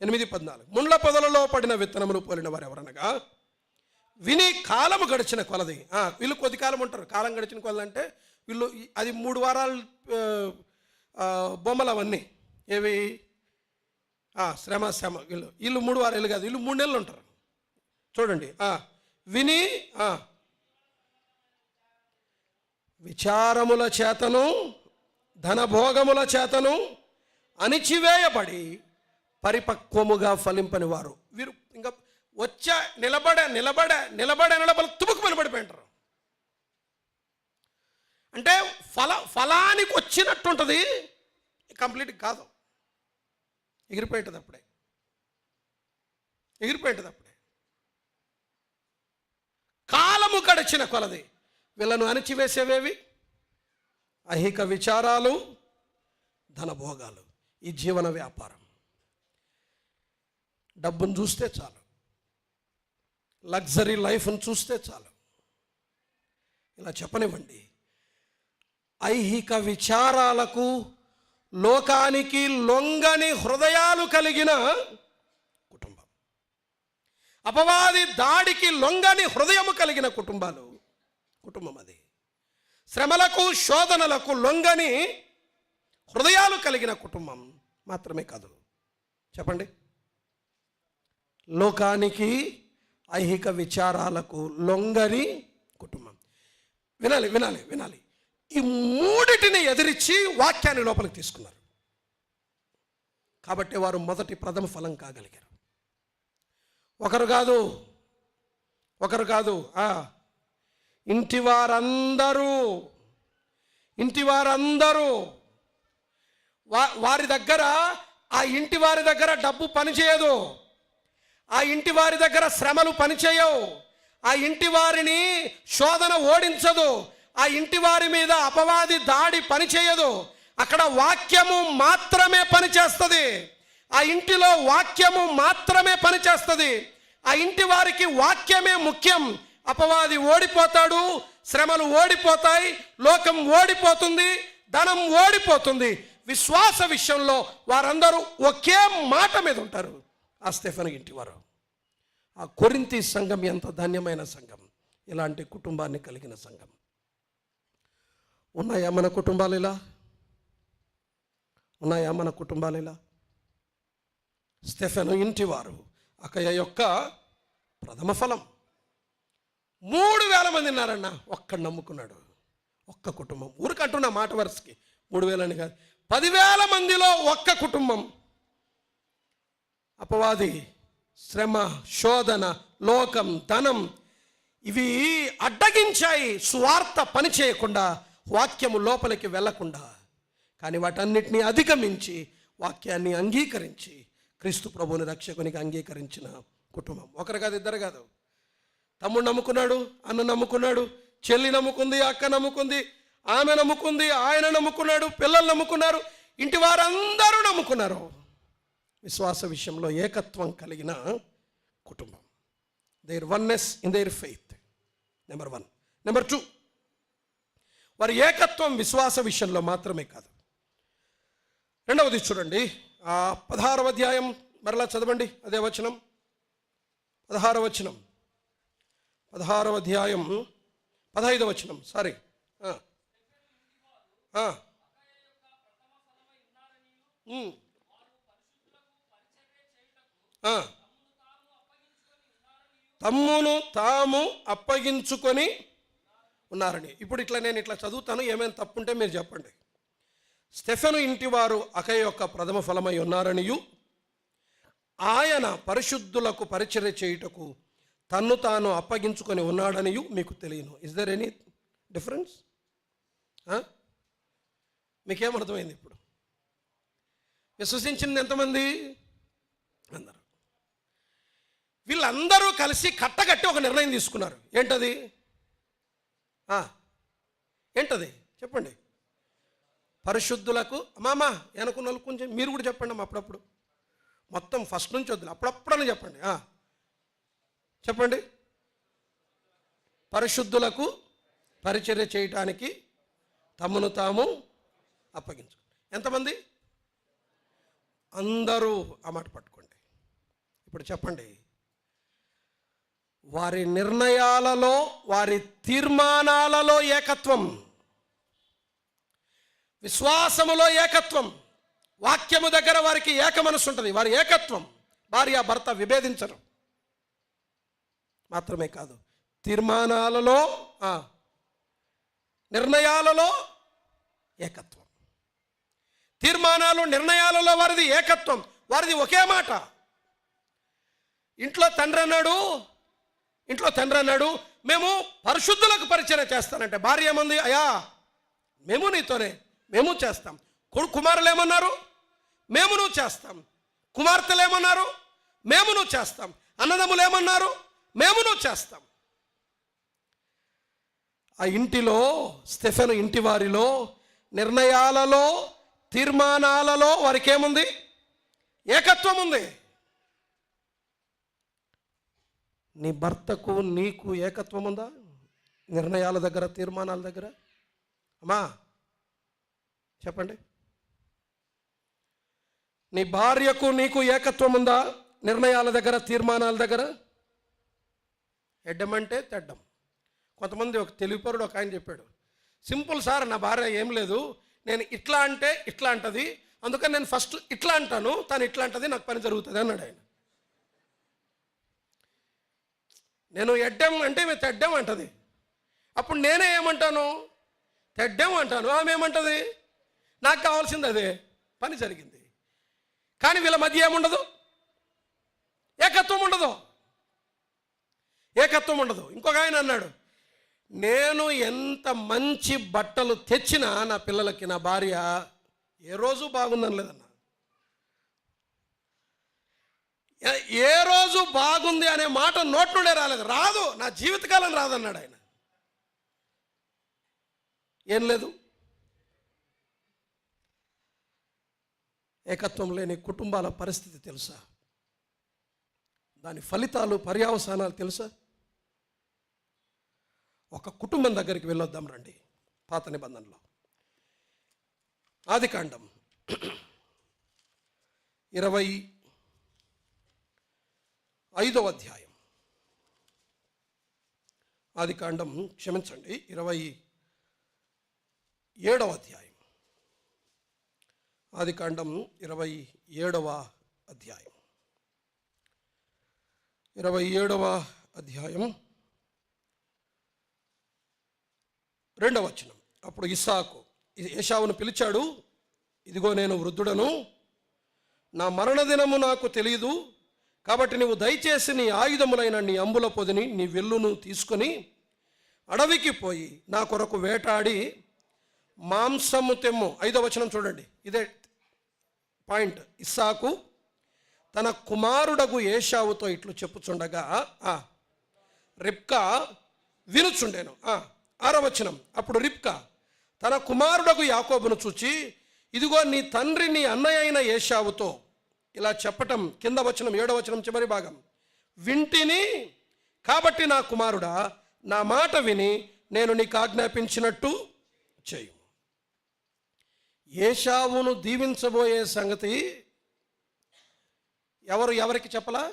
8:14. ముండ్ల పొదలలో పడిన విత్తనములు పోలిన వారు ఎవరనగా విని కాలము గడిచిన కొలది. వీళ్ళు కొద్ది కాలం ఉంటారు. కాలం గడిచిన కొలది అంటే వీళ్ళు అది 3 వారాలు బొమ్మలు అవన్నీ ఏవి శ్రమ వీళ్ళు 3 వారాలు కాదు, వీళ్ళు 3 నెలలు ఉంటారు. చూడండి, విని విచారముల చేతను ధనభోగముల చేతను అణిచివేయబడి పరిపక్వముగా ఫలింపని వారు. వీరు ఇంకా వచ్చా నిలబడ తుముకు పడిపోయింటారు. అంటే ఫలానికి వచ్చినట్టుంటుంది, కంప్లీట్ కాదు, ఎగిరిపోయింటుంది అప్పుడే. కాలము గడిచిన కొలది వీళ్ళను అణిచివేసేవేవి? ఐహిక విచారాలు, ధనభోగాలు, ఈ జీవన వ్యాపారం. డబ్బును చూస్తే చాలు, లగ్జరీ లైఫ్ను చూస్తే చాలు. ఇలా చెప్పనివ్వండి, ఐహిక విచారాలకు లోకానికి లొంగని హృదయాలు కలిగిన కుటుంబం, అపవాది దాడికి లొంగని హృదయము కలిగిన కుటుంబం అది. శ్రమలకు శోధనలకు లొంగని హృదయాలు కలిగిన కుటుంబం మాత్రమే కాదు, చెప్పండి, లోకానికి ఐహిక విచారాలకు లొంగని కుటుంబం. వినాలి. ఈ మూడిటిని ఎదిరించి వాక్యాన్ని లోపలికి తీసుకున్నారు. కాబట్టి వారు మొదటి ప్రథమ ఫలం కాగలిగారు. ఒకరు కాదు, ఇంటి వారందరూ వారి దగ్గర, ఆ ఇంటి వారి దగ్గర డబ్బు పనిచేయదు, ఆ ఇంటి వారి దగ్గర శ్రమలు పనిచేయవు, ఆ ఇంటి వారిని శోధన ఓడించదు, ఆ ఇంటి వారి మీద అపవాది దాడి పనిచేయదు. అక్కడ వాక్యము మాత్రమే పనిచేస్తుంది. ఆ ఇంటిలో వాక్యము మాత్రమే పనిచేస్తుంది. ఆ ఇంటి వారికి వాక్యమే ముఖ్యం. అపవాది ఓడిపోతాడు, శ్రమలు ఓడిపోతాయి, లోకం ఓడిపోతుంది, ధనం ఓడిపోతుంది. విశ్వాస విషయంలో వారందరూ ఒకే మాట మీద ఉంటారు. ఆ స్టెఫెను ఇంటివారు. ఆ కొరింథీ సంఘం ఎంత ధన్యమైన సంఘం, ఇలాంటి కుటుంబాన్ని కలిగిన సంఘం. ఉన్నాయా మన కుటుంబాలు ఇలా? స్టెఫెను ఇంటివారు అకయ యొక్క ప్రథమ ఫలం. 3,000 మంది ఉన్నారన్న, ఒక్కడు నమ్ముకున్నాడు. ఒక్క కుటుంబం. ఊరికంటున్న మాట వరుసకి 3,000 అని కాదు, 10,000 మందిలో ఒక్క కుటుంబం. అపవాది, శ్రమ, శోధన, లోకం, ధనం ఇవి అడ్డగించాయి సువార్త పని చేయకుండా, వాక్యము లోపలికి వెళ్లకుండా. కానీ వాటన్నిటినీ అధిగమించి వాక్యాన్ని అంగీకరించి క్రీస్తు ప్రభువుని రక్షకునికి అంగీకరించిన కుటుంబం. ఒకరు కాదు, ఇద్దరు కాదు. తమ్ముడు నమ్ముకున్నాడు, అన్న నమ్ముకున్నాడు, చెల్లి నమ్ముకుంది, అక్క నమ్ముకుంది, ఆమె నమ్ముకుంది, ఆయన నమ్ముకున్నాడు, పిల్లలు నమ్ముకున్నారు, ఇంటి వారందరూ నమ్ముకున్నారు. విశ్వాస విషయంలో ఏకత్వం కలిగిన కుటుంబం. Their oneness in their faith. Number 1. Number 2, వారి ఏకత్వం విశ్వాస విషయంలో మాత్రమే కాదు. రెండవది చూడండి, 16వ అధ్యాయం మరలా చదవండి, అదే వచనం, 16వ వచనం, 16వ అధ్యాయం 15వ వచనం, సారీ, తమ్మును తాము అప్పగించుకొని ఉన్నారని. ఇప్పుడు నేను ఇట్లా చదువుతాను, ఏమైనా తప్పుంటే మీరు చెప్పండి. స్టెఫెను ఇంటి వారు అకయ యొక్క ప్రథమ ఫలమై ఉన్నారనియు ఆయన పరిశుద్ధులకు పరిచర్య చేయుటకు తన్ను తాను అప్పగించుకొని ఉన్నాడనియు మీకు తెలియను. Is there any difference? మీకేమర్థమైంది ఇప్పుడు? విశ్వసించింది ఎంతమంది? అందరూ. వీళ్ళందరూ కలిసి కట్టగట్టి ఒక నిర్ణయం తీసుకున్నారు. ఏంటది? ఏంటది చెప్పండి. పరిశుద్ధులకు, అమ్మామా వెనుకున్న వాళ్ళు కొంచెం మీరు కూడా చెప్పండి అమ్మా, అప్పుడప్పుడు, మొత్తం ఫస్ట్ నుంచి వద్దులు, అప్పుడప్పుడని చెప్పండి. చెప్పండి. పరిశుద్ధులకు పరిచర్య చేయటానికి తమను తాము అప్పగించు. ఎంతమంది? అందరూ. ఆ మాట పట్టుకోండి. ఇప్పుడు చెప్పండి, వారి నిర్ణయాలలో, వారి తీర్మానాలలో ఏకత్వం, విశ్వాసములో ఏకత్వం, వాక్యము దగ్గర వారికి ఏక మనసు ఉంటుంది. వారి ఏకత్వం, భార్య భర్త విభేదించరు. మాత్రమే కాదు, తీర్మానాలలో, నిర్ణయాలలో ఏకత్వం. తీర్మానాలు, నిర్ణయాలలో వారిది ఏకత్వం, వారిది ఒకే మాట. ఇంట్లో తండ్రి అన్నాడు, మేము పరిశుద్ధులకు పరిచర్య చేస్తానంటే భార్య ఏమంది? అయ్యా మేము నీతోనే, మేము చేస్తాం. కుమారులు ఏమన్నారు? మేము నువ్వు చేస్తాం. కుమార్తెలు ఏమన్నారు? మేము నువ్వు చేస్తాం. అన్నదమ్ములు ఏమన్నారు? మేము నువ్వు చేస్తాం. ఆ ఇంటిలో, స్టెఫెను ఇంటి వారిలో, నిర్ణయాలలో, తీర్మానాలలో వారికి ఏముంది? ఏకత్వం ఉంది. నీ భర్తకు నీకు ఏకత్వం ఉందా? నిర్ణయాల దగ్గర, తీర్మానాల దగ్గర? అమ్మా చెప్పండి. నీ భార్యకు నీకు ఏకత్వం ఉందా? నిర్ణయాల దగ్గర, తీర్మానాల దగ్గర? ఎడ్డమంటే తెడ్డం. కొంతమంది, ఒక తెలివిపరుడు ఒక ఆయన చెప్పాడు, సింపుల్ సార్, నా భార్య ఏం లేదు, నేను ఇట్లా అంటే ఇట్లా అంటది, అందుకని నేను ఫస్ట్ ఇట్లా అంటాను, తను ఇట్లా అంటది, నాకు పని జరుగుతుంది అన్నాడు ఆయన. నేను ఎడ్డం అంటే మేము తెడ్డం అంటది, అప్పుడు నేనే ఏమంటాను? తెడ్డం అంటాను. ఆమె ఏమంటది? నాకు కావాల్సింది అదే, పని జరిగింది. కానీ వీళ్ళ మధ్య ఏముండదు? ఏకత్వం ఉండదు. ఇంకొక ఆయన అన్నాడు, నేను ఎంత మంచి బట్టలు తెచ్చినా నా పిల్లలకి, నా భార్య ఏ రోజు బాగుందని లేదన్నా. ఏ రోజు బాగుంది అనే మాట నోటి నుండే రాదు, నా జీవితకాలం రాదన్నాడు ఆయన. ఏం లేదు. ఏకత్వం లేని కుటుంబాల పరిస్థితి తెలుసా? దాని ఫలితాలు, పర్యవసానాలు తెలుసా? ఒక కుటుంబం దగ్గరికి వెళ్ళొద్దాం రండి. పాత నిబంధనలో ఆదికాండం 25వ అధ్యాయం, ఆదికాండం 27వ అధ్యాయం, ఆదికాండం 27వ అధ్యాయం, 27వ అధ్యాయం 2వ వచనం. అప్పుడు ఇస్సాకు ఏశావును పిలిచాడు, ఇదిగో నేను వృద్ధుడను, నా మరణదినము నాకు తెలియదు, కాబట్టి నీవు దయచేసి నీ ఆయుధములైన నీ అంబుల పొదిని, నీ వెల్లును తీసుకొని అడవికి పోయి నా కొరకు వేటాడి మాంసము తెమ్ము. 5వ వచనం చూడండి, ఇదే పాయింట్. ఇస్సాకు తన కుమారుడగు ఏశావుతో ఇట్లు చెప్పుచుండగా రిబ్కా వినుచుండెను. 6వ వచనం. అప్పుడు రిబ్కా తన కుమారుడగు యాకోబును చూచి, ఇదిగో నీ తండ్రి నీ అన్నయ్య అయిన ఏశావుతో ఇలా చెప్పటం, కింద వచనం 7వ వచనం చివరి భాగం, వింటిని కాబట్టి నా కుమారుడా, నా మాట విని నేను నీకు ఆజ్ఞాపించినట్టు చేయు. ఏశావును దీవించబోయే సంగతి ఎవరికి చెప్పలా?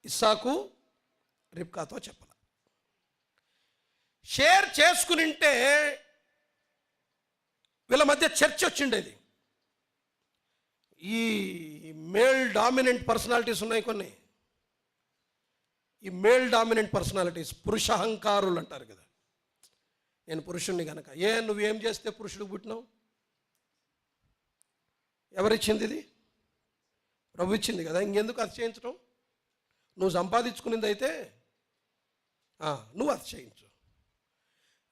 ఇస్సాకు రిబ్కాతో చెప్పలా. షేర్ చేసుకునింటే వీళ్ళ మధ్య చర్చ వచ్చిండేది. ఈ మేల్ డామినెంట్ పర్సనాలిటీస్ ఉన్నాయి కొన్ని. ఈ మేల్ డామినెంట్ పర్సనాలిటీస్ పురుషహంకారులు అంటారు కదా. నేను పురుషుణ్ణి కనుక, నువ్వేం చేస్తే పురుషుడికి పుట్టినావు? ఎవరిచ్చింది ఇది? ప్రభు ఇచ్చింది కదా, ఇంకెందుకు అది చేయించడం? నువ్వు సంపాదించుకునేది అయితే నువ్వు అది చేయించు.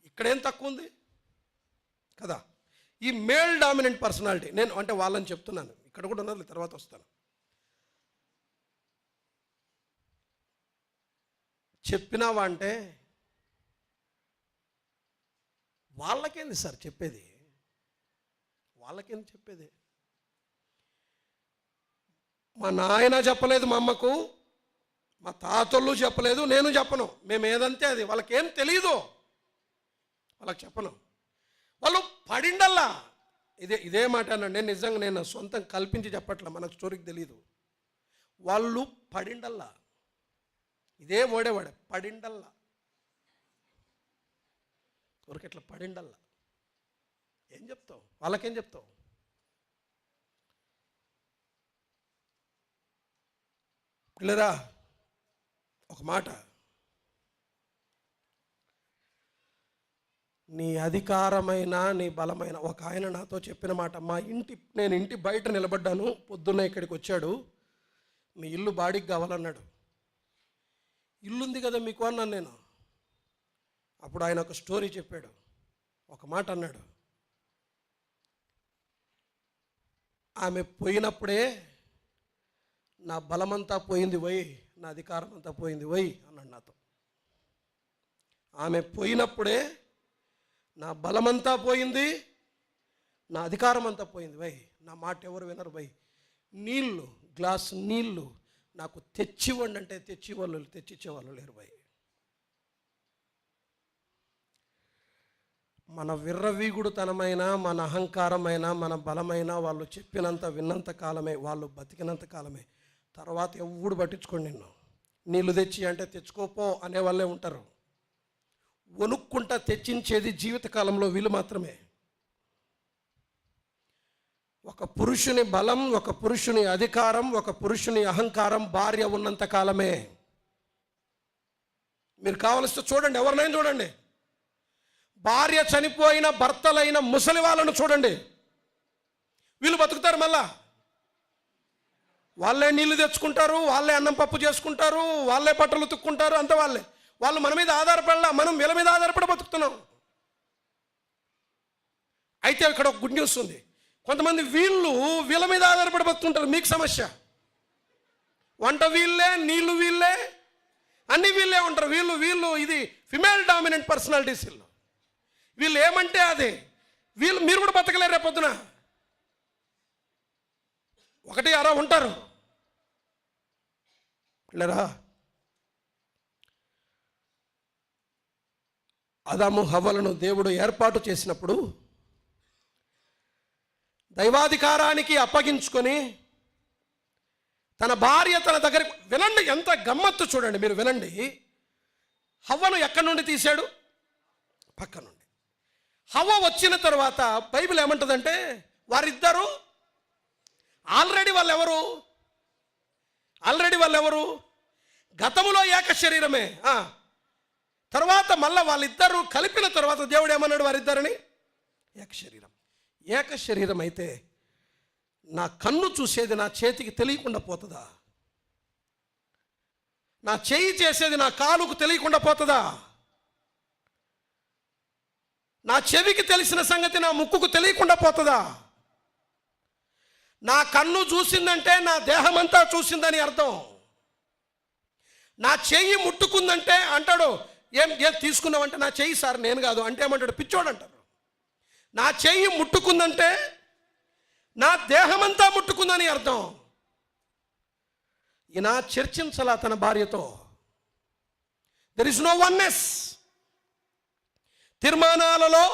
ఇక్కడేం తక్కువ ఉంది కదా. ఈ మేల్ డామినెంట్ పర్సనాలిటీ, నేను అంటే వాళ్ళని చెప్తున్నాను, ఇక్కడ కూడా ఉన్నారు, తర్వాత వస్తాను. చెప్పినావా అంటే వాళ్ళకేంది సార్ చెప్పేది? వాళ్ళకేంది చెప్పేది? మా నాయన చెప్పలేదు, మా అమ్మకు, మా తాతళ్ళు చెప్పలేదు, నేను చెప్పను. మేము ఏదంతే అది. వాళ్ళకేం తెలీదు, వాళ్ళకి చెప్పను. వాళ్ళు పడిండల్లా. ఇదే మాట అనండి, నిజంగా నేను సొంతం కల్పించి చెప్పట్లా, మనకు స్టోరీకి తెలీదు. వాళ్ళు పడిండల్లా. ఇదే వాడే పడిండల్లా. ఊరికెట్లా పడిండల్లా. ఏం చెప్తావు వాళ్ళకేం చెప్తావు? పిల్లరా, ఒక మాట, నీ అధికారమైన నీ బలమైన, ఒక ఆయన నాతో చెప్పిన మాట, నేను ఇంటి బయట నిలబడ్డాను, పొద్దున్న ఇక్కడికి వచ్చాడు, మీ ఇల్లు బాడీకి కావాలన్నాడు. ఇల్లుంది కదా మీకు అన్నాను నేను. అప్పుడు ఆయన ఒక స్టోరీ చెప్పాడు, ఒక మాట అన్నాడు. ఆమె పోయినప్పుడే నా బలమంతా పోయింది వై, నా అధికారం అంతా పోయింది వై అన్నాడు నాతో. ఆమె పోయినప్పుడే నా బలమంతా పోయింది, నా అధికారం అంతా పోయింది వై. నా మాట ఎవరు వినరు వై. నీళ్ళు, గ్లాస్ నీళ్ళు నాకు తెచ్చివ్వండి అంటే తెచ్చిచ్చేవాళ్ళు లేరు వై. మన విర్రవీగుడుతనమైన, మన అహంకారమైన, మన బలమైన వాళ్ళు చెప్పినంత విన్నంత కాలమే, వాళ్ళు బతికినంత కాలమే. తర్వాత ఎవడు పట్టించుకోండి. నిన్ను నీళ్ళు తెచ్చి అంటే తెచ్చుకోపో అనే వాళ్ళే ఉంటారు. వణుక్కుంటా తెచ్చించేది జీవితకాలంలో వీళ్ళు మాత్రమే. ఒక పురుషుని బలం, ఒక పురుషుని అధికారం, ఒక పురుషుని అహంకారం భార్య ఉన్నంత కాలమే. మీరు కావలిస్తే చూడండి, ఎవరినైనా చూడండి, భార్య చనిపోయిన భర్తలైన ముసలి వాళ్ళను చూడండి, వీళ్ళు బతుకుతారు. మళ్ళా వాళ్ళే నీళ్లు తెచ్చుకుంటారు, వాళ్ళే అన్నం పప్పు చేసుకుంటారు, వాళ్ళే బట్టలు ఉతుక్కుంటారు, అంత వాళ్ళే. వాళ్ళు మన మీద ఆధారపడలా, మనం వీళ్ళ మీద ఆధారపడి బతుకుతున్నాం. అయితే ఇక్కడ ఒక గుడ్ న్యూస్ ఉంది. కొంతమంది వీళ్ళ మీద ఆధారపడి బతుకుంటారు. మీకు సమస్య. వంట వీళ్ళే, నీళ్లు వీళ్ళే, అన్నీ వీళ్ళే ఉంటారు. వీళ్ళు ఇది ఫిమేల్ డామినెంట్ పర్సనాలిటీస్. వీళ్ళు ఏమంటే అదే. మీరు కూడా బతకలేరు రేపొద్దున. ఒకటి అరా ఉంటారు. లేరా, ఆదాము హవ్వలను దేవుడు ఏర్పాటు చేసినప్పుడు దైవాధికారానికి అప్పగించుకొని తన భార్య తన దగ్గరికి, వినండి ఎంత గమ్మత్తు చూడండి, మీరు వినండి. హవ్వను ఎక్కడి నుండి తీశాడు? పక్క నుండి. హవ్వ వచ్చిన తర్వాత బైబిల్ ఏమంటుందంటే వారిద్దరూ ఆల్రెడీ వాళ్ళెవరు గతములో ఏక శరీరమే. తర్వాత మళ్ళీ వాళ్ళిద్దరూ కలిపిన తర్వాత దేవుడు ఏమన్నాడు? వారిద్దరిని ఏక శరీరం. ఏక శరీరం అయితే నా కన్ను చూసేది నా చేతికి తెలియకుండా పోతుందా? నా చేయి చేసేది నా కాలుకు తెలియకుండా పోతుందా? నా చెవికి తెలిసిన సంగతి నా ముక్కుకు తెలియకుండా పోతుందా? నా కన్ను చూసిందంటే నా దేహం అంతా చూసిందని అర్థం. నా చెయ్యి ముట్టుకుందంటే అంటాడు, ఏం తీసుకున్నావంటే నా చెయ్యి సార్ నేను కాదు అంటే ఏమంటాడు? పిచ్చోడు అంటారు. నా చెయ్యి ముట్టుకుందంటే నా దేహమంతా ముట్టుకుందని అర్థం. ఈయన చర్చించలా తన భార్యతో. There is no oneness. తీర్మానాలలో,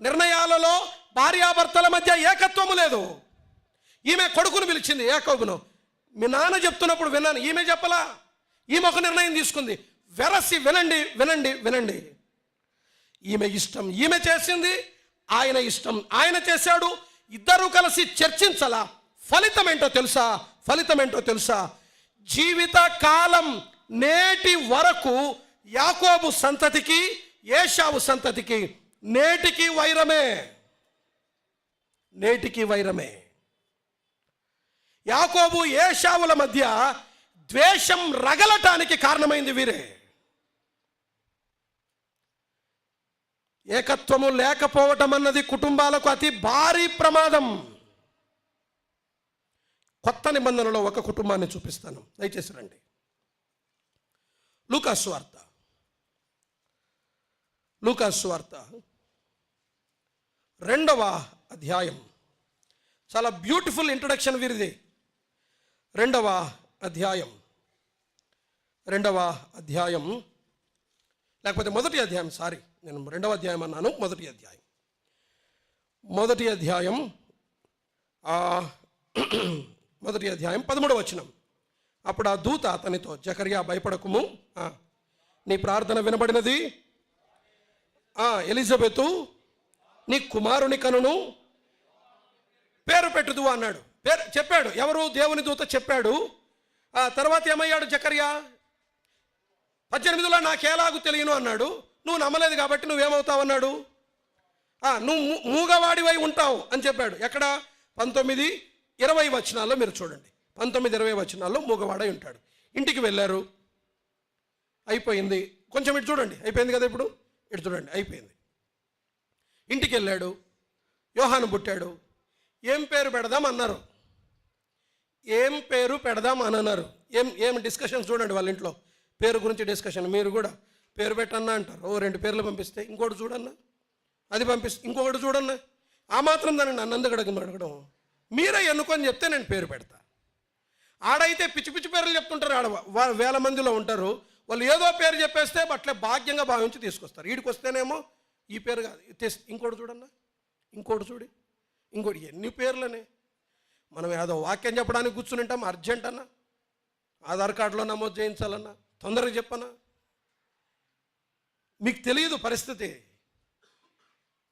నిర్ణయాలలో భార్యాభర్తల మధ్య ఏకత్వము లేదు. ఈమె కొడుకును పిలిచింది, యాకోబును. మీ నాన్న చెప్తున్నప్పుడు విన్నాను, ఈమె చెప్పలా. ఈమె ఒక నిర్ణయం తీసుకుంది. వెరసి వినండి వినండి వినండి. ఈమె ఇష్టం ఈమె చేసింది, ఆయన ఇష్టం ఆయన చేశాడు. ఇద్దరూ కలిసి చర్చించలా. ఫలితం ఏంటో తెలుసా? ఫలితం ఏంటో తెలుసా? జీవిత కాలం నేటి వరకు యాకోబు సంతతికి, ఏశావు సంతతికి నేటికి వైరమే. నేటికి వైరమే. యాకోబు ఏశావుల మధ్య ద్వేషం రగలటానికి కారణమైంది వీరే. ఏకత్వము లేకపోవటం అన్నది కుటుంబాలకు అతి భారీ ప్రమాదం. కొత్త నిబంధనలో ఒక కుటుంబాన్ని చూపిస్తాను, దయచేసి రండి. లూకా సువార్త, లూకా సువార్త 2వ అధ్యాయం. చాలా బ్యూటిఫుల్ ఇంట్రడక్షన్ వీరిది. 2వ అధ్యాయం, 2వ అధ్యాయం, లేకపోతే 1వ అధ్యాయం, సారీ, నేను 2వ అధ్యాయం అన్నాను, 1వ అధ్యాయం. 1వ అధ్యాయం 1వ అధ్యాయం 13వ వచనం. అప్పుడు ఆ దూత అతనితో, జకర్యా భయపడకుము, నీ ప్రార్థన వినబడినది, ఎలిజబెతు నీ కుమారుని కనును, పేరు పెట్టుదు అన్నాడు. పేరు చెప్పాడు. ఎవరు? దేవుని దూత చెప్పాడు. తర్వాత ఏమయ్యాడు జకర్యా? 18లో నాకేలాగు తెలియను అన్నాడు. నువ్వు నమ్మలేదు కాబట్టి నువ్వేమవుతావు అన్నాడు. నువ్వు మూగవాడివై ఉంటావు అని చెప్పాడు. ఎక్కడ? 19-20 వచనాల్లో మీరు చూడండి. 19-20 వచనాల్లో మూగవాడై ఉంటాడు. ఇంటికి వెళ్ళారు, అయిపోయింది. కొంచెం ఇటు చూడండి, అయిపోయింది కదా. ఇప్పుడు ఇటు చూడండి, అయిపోయింది. ఇంటికి వెళ్ళాడు, యోహాను పుట్టాడు. ఏం పేరు పెడదాం అన్నారు. ఏం పేరు పెడదాం అని అన్నారు. ఏం డిస్కషన్ చూడండి వాళ్ళ ఇంట్లో. పేరు గురించి డిస్కషన్. మీరు కూడా పేరు పెట్టన్నా అంటారు. 2 పేర్లు పంపిస్తే ఇంకోటి చూడన్నా, అది పంపిస్తే ఇంకొకటి చూడన్నా. ఆ మాత్రం దాన్ని నన్ను ఎందుకు అడగడం? మీరే ఎన్నుకొని చెప్తే నేను పేరు పెడతా. ఆడైతే పిచ్చి పిచ్చి పేర్లు చెప్తుంటారు. ఆడ వేల మందిలో ఉంటారు. వాళ్ళు ఏదో పేరు చెప్పేస్తే అట్లే భాగ్యంగా భావించి తీసుకొస్తారు. వీడికి వస్తేనేమో ఈ పేరు కాదు, ఇంకోటి చూడన్నా, ఇంకోటి చూడి, ఇంకోటి. ఎన్ని పేర్లని మనం ఏదో వాక్యం చెప్పడానికి కూర్చుని ఉంటాం. అర్జెంట్ అన్నా, ఆధార్ కార్డులో నమోదు చేయించాలన్నా, తొందరగా చెప్పనా. మీకు తెలియదు పరిస్థితి.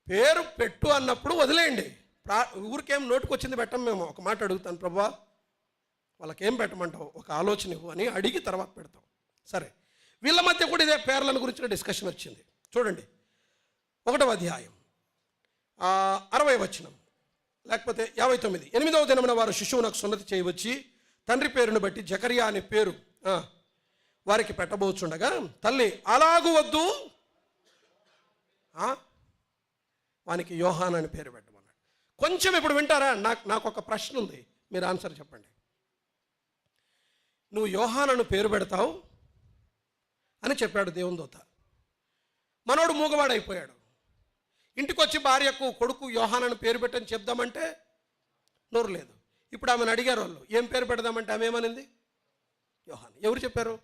పేరు పెట్టు అన్నప్పుడు వదిలేయండి. ఊరికేం నోటుకొచ్చింది పెట్టం. మేము ఒక మాట అడుగుతాను, ప్రభువా వాళ్ళకేం పెట్టమంటావు, ఒక ఆలోచన ఇవ్వు అని అడిగి తర్వాత పెడతాం. సరే, వీళ్ళ మధ్య కూడా ఇదే పేర్లను గురించిన డిస్కషన్ వచ్చింది. చూడండి, 1వ అధ్యాయం 60వ వచనం, లేకపోతే 59. 8వ దినమున వారు శిశువునకు సున్నతి చేయవచ్చి తండ్రి పేరును బట్టి జకర్యా అనే పేరు వారికి పెట్టబోచుండగా తల్లి, అలాగూ వద్దు, వానికి యోహాన్ అని పేరు పెట్టమన్నాడు. కొంచెం ఇప్పుడు వింటారా? నాకు ఒక ప్రశ్న ఉంది, మీరు ఆన్సర్ చెప్పండి. నువ్వు యోహానను పేరు పెడతావు అని చెప్పాడు దేవుని దూత. మనోడు మూగవాడైపోయాడు. ఇంటికి వచ్చి భార్యకు, కొడుకు యోహానను పేరు పెట్టని చెప్దామంటే నోరు లేదు. ఇప్పుడు ఆమెను అడిగారు వాళ్ళు, ఏం పేరు పెడదామంటే ఆమె ఏమనింది? యోహాన్. ఎవరు చెప్పారు?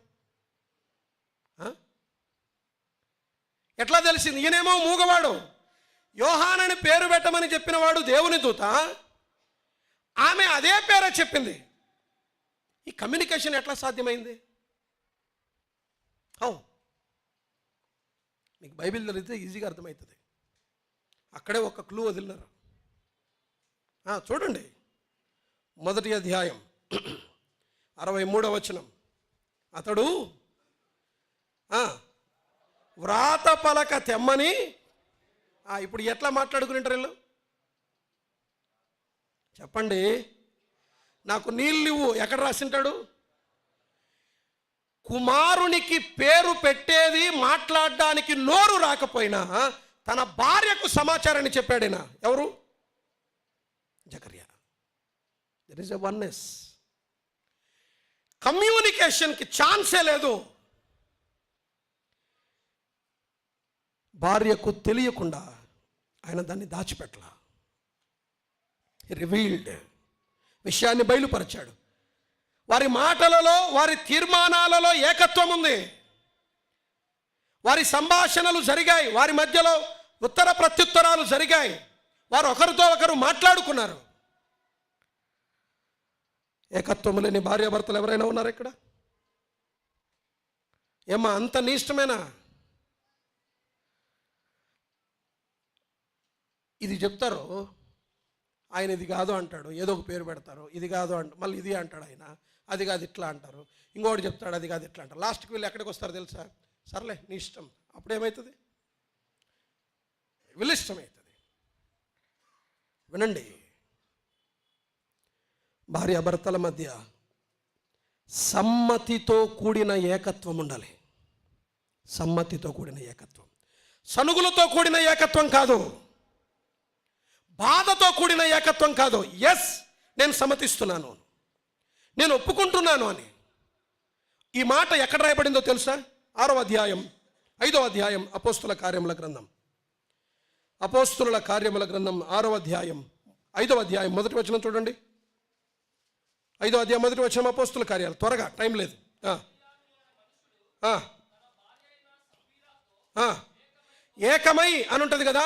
ఎట్లా తెలిసింది? ఈయనేమో మూగవాడు, యోహానని పేరు పెట్టమని చెప్పినవాడు దేవుని దూత, ఆమె అదే పేరే చెప్పింది. ఈ కమ్యూనికేషన్ ఎట్లా సాధ్యమైంది? మీకు బైబిల్ చదివితే ఈజీగా అర్థమవుతుంది. అక్కడే ఒక క్లూ వదిలినారు. చూడండి, 1వ అధ్యాయం 63వ వచనం. అతడు వ్రాత పలక తెమ్మని. ఇప్పుడు ఎట్లా మాట్లాడుకునింటారు వీళ్ళు? చెప్పండి, నాకు నీళ్ళు ఇవ్వు. ఎక్కడ రాసింటాడు? కుమారునికి పేరు పెట్టేది మాట్లాడడానికి నోరు రాకపోయినా తన భార్యకు సమాచారాన్ని చెప్పాడైనా. ఎవరు? జకర్యా. There is a oneness. కమ్యూనికేషన్కి ఛాన్సే లేదు. భార్యకు తెలియకుండా ఆయన దాన్ని దాచిపెట్టలా. రివీల్డ్, విషయాన్ని బయలుపరిచాడు. వారి మాటలలో, వారి తీర్మానాలలో ఏకత్వం ఉంది. వారి సంభాషణలు జరిగాయి, వారి మధ్యలో ఉత్తర ప్రత్యుత్తరాలు జరిగాయి, వారు ఒకరితో ఒకరు మాట్లాడుకున్నారు. ఏకత్వం లేని భార్యాభర్తలు ఎవరైనా ఉన్నారు ఇక్కడ? ఏమ్మా, అంత నీ ఇష్టమేనా? ఇది చెప్తారు, ఆయన ఇది కాదు అంటాడు, ఏదో ఒక పేరు పెడతారు, ఇది కాదు అంట, మళ్ళీ ఇది అంటాడు ఆయన, అది కాదు ఇట్లా అంటారు, ఇంకోటి చెప్తాడు అది కాదు ఇట్లా అంటారు. లాస్ట్కి వీళ్ళు ఎక్కడికి వస్తారు తెలుసా? సర్లే నీ ఇష్టం. అప్పుడేమవుతుంది? వీళ్ళ ఇష్టమవుతుంది. వినండి, భార్యాభర్తల మధ్య సమ్మతితో కూడిన ఏకత్వం ఉండాలి. సమ్మతితో కూడిన ఏకత్వం, సనుగులతో కూడిన ఏకత్వం కాదు, బాధతో కూడిన ఏకత్వం కాదు. ఎస్, నేను సమ్మతిస్తున్నాను, నేను ఒప్పుకుంటున్నాను అని. ఈ మాట ఎక్కడ రాయబడిందో తెలుసా? 6వ అధ్యాయం 5వ అధ్యాయం అపోస్తుల కార్యముల గ్రంథం. అపోస్తుల కార్యముల గ్రంథం 6వ అధ్యాయం 5వ అధ్యాయం 1వ వచనం చూడండి. 5వ అధ్యాయం 1వ వచనం, అపోస్తుల కార్యాలు. త్వరగా, టైం లేదు. ఏకమై అని ఉంటుంది కదా,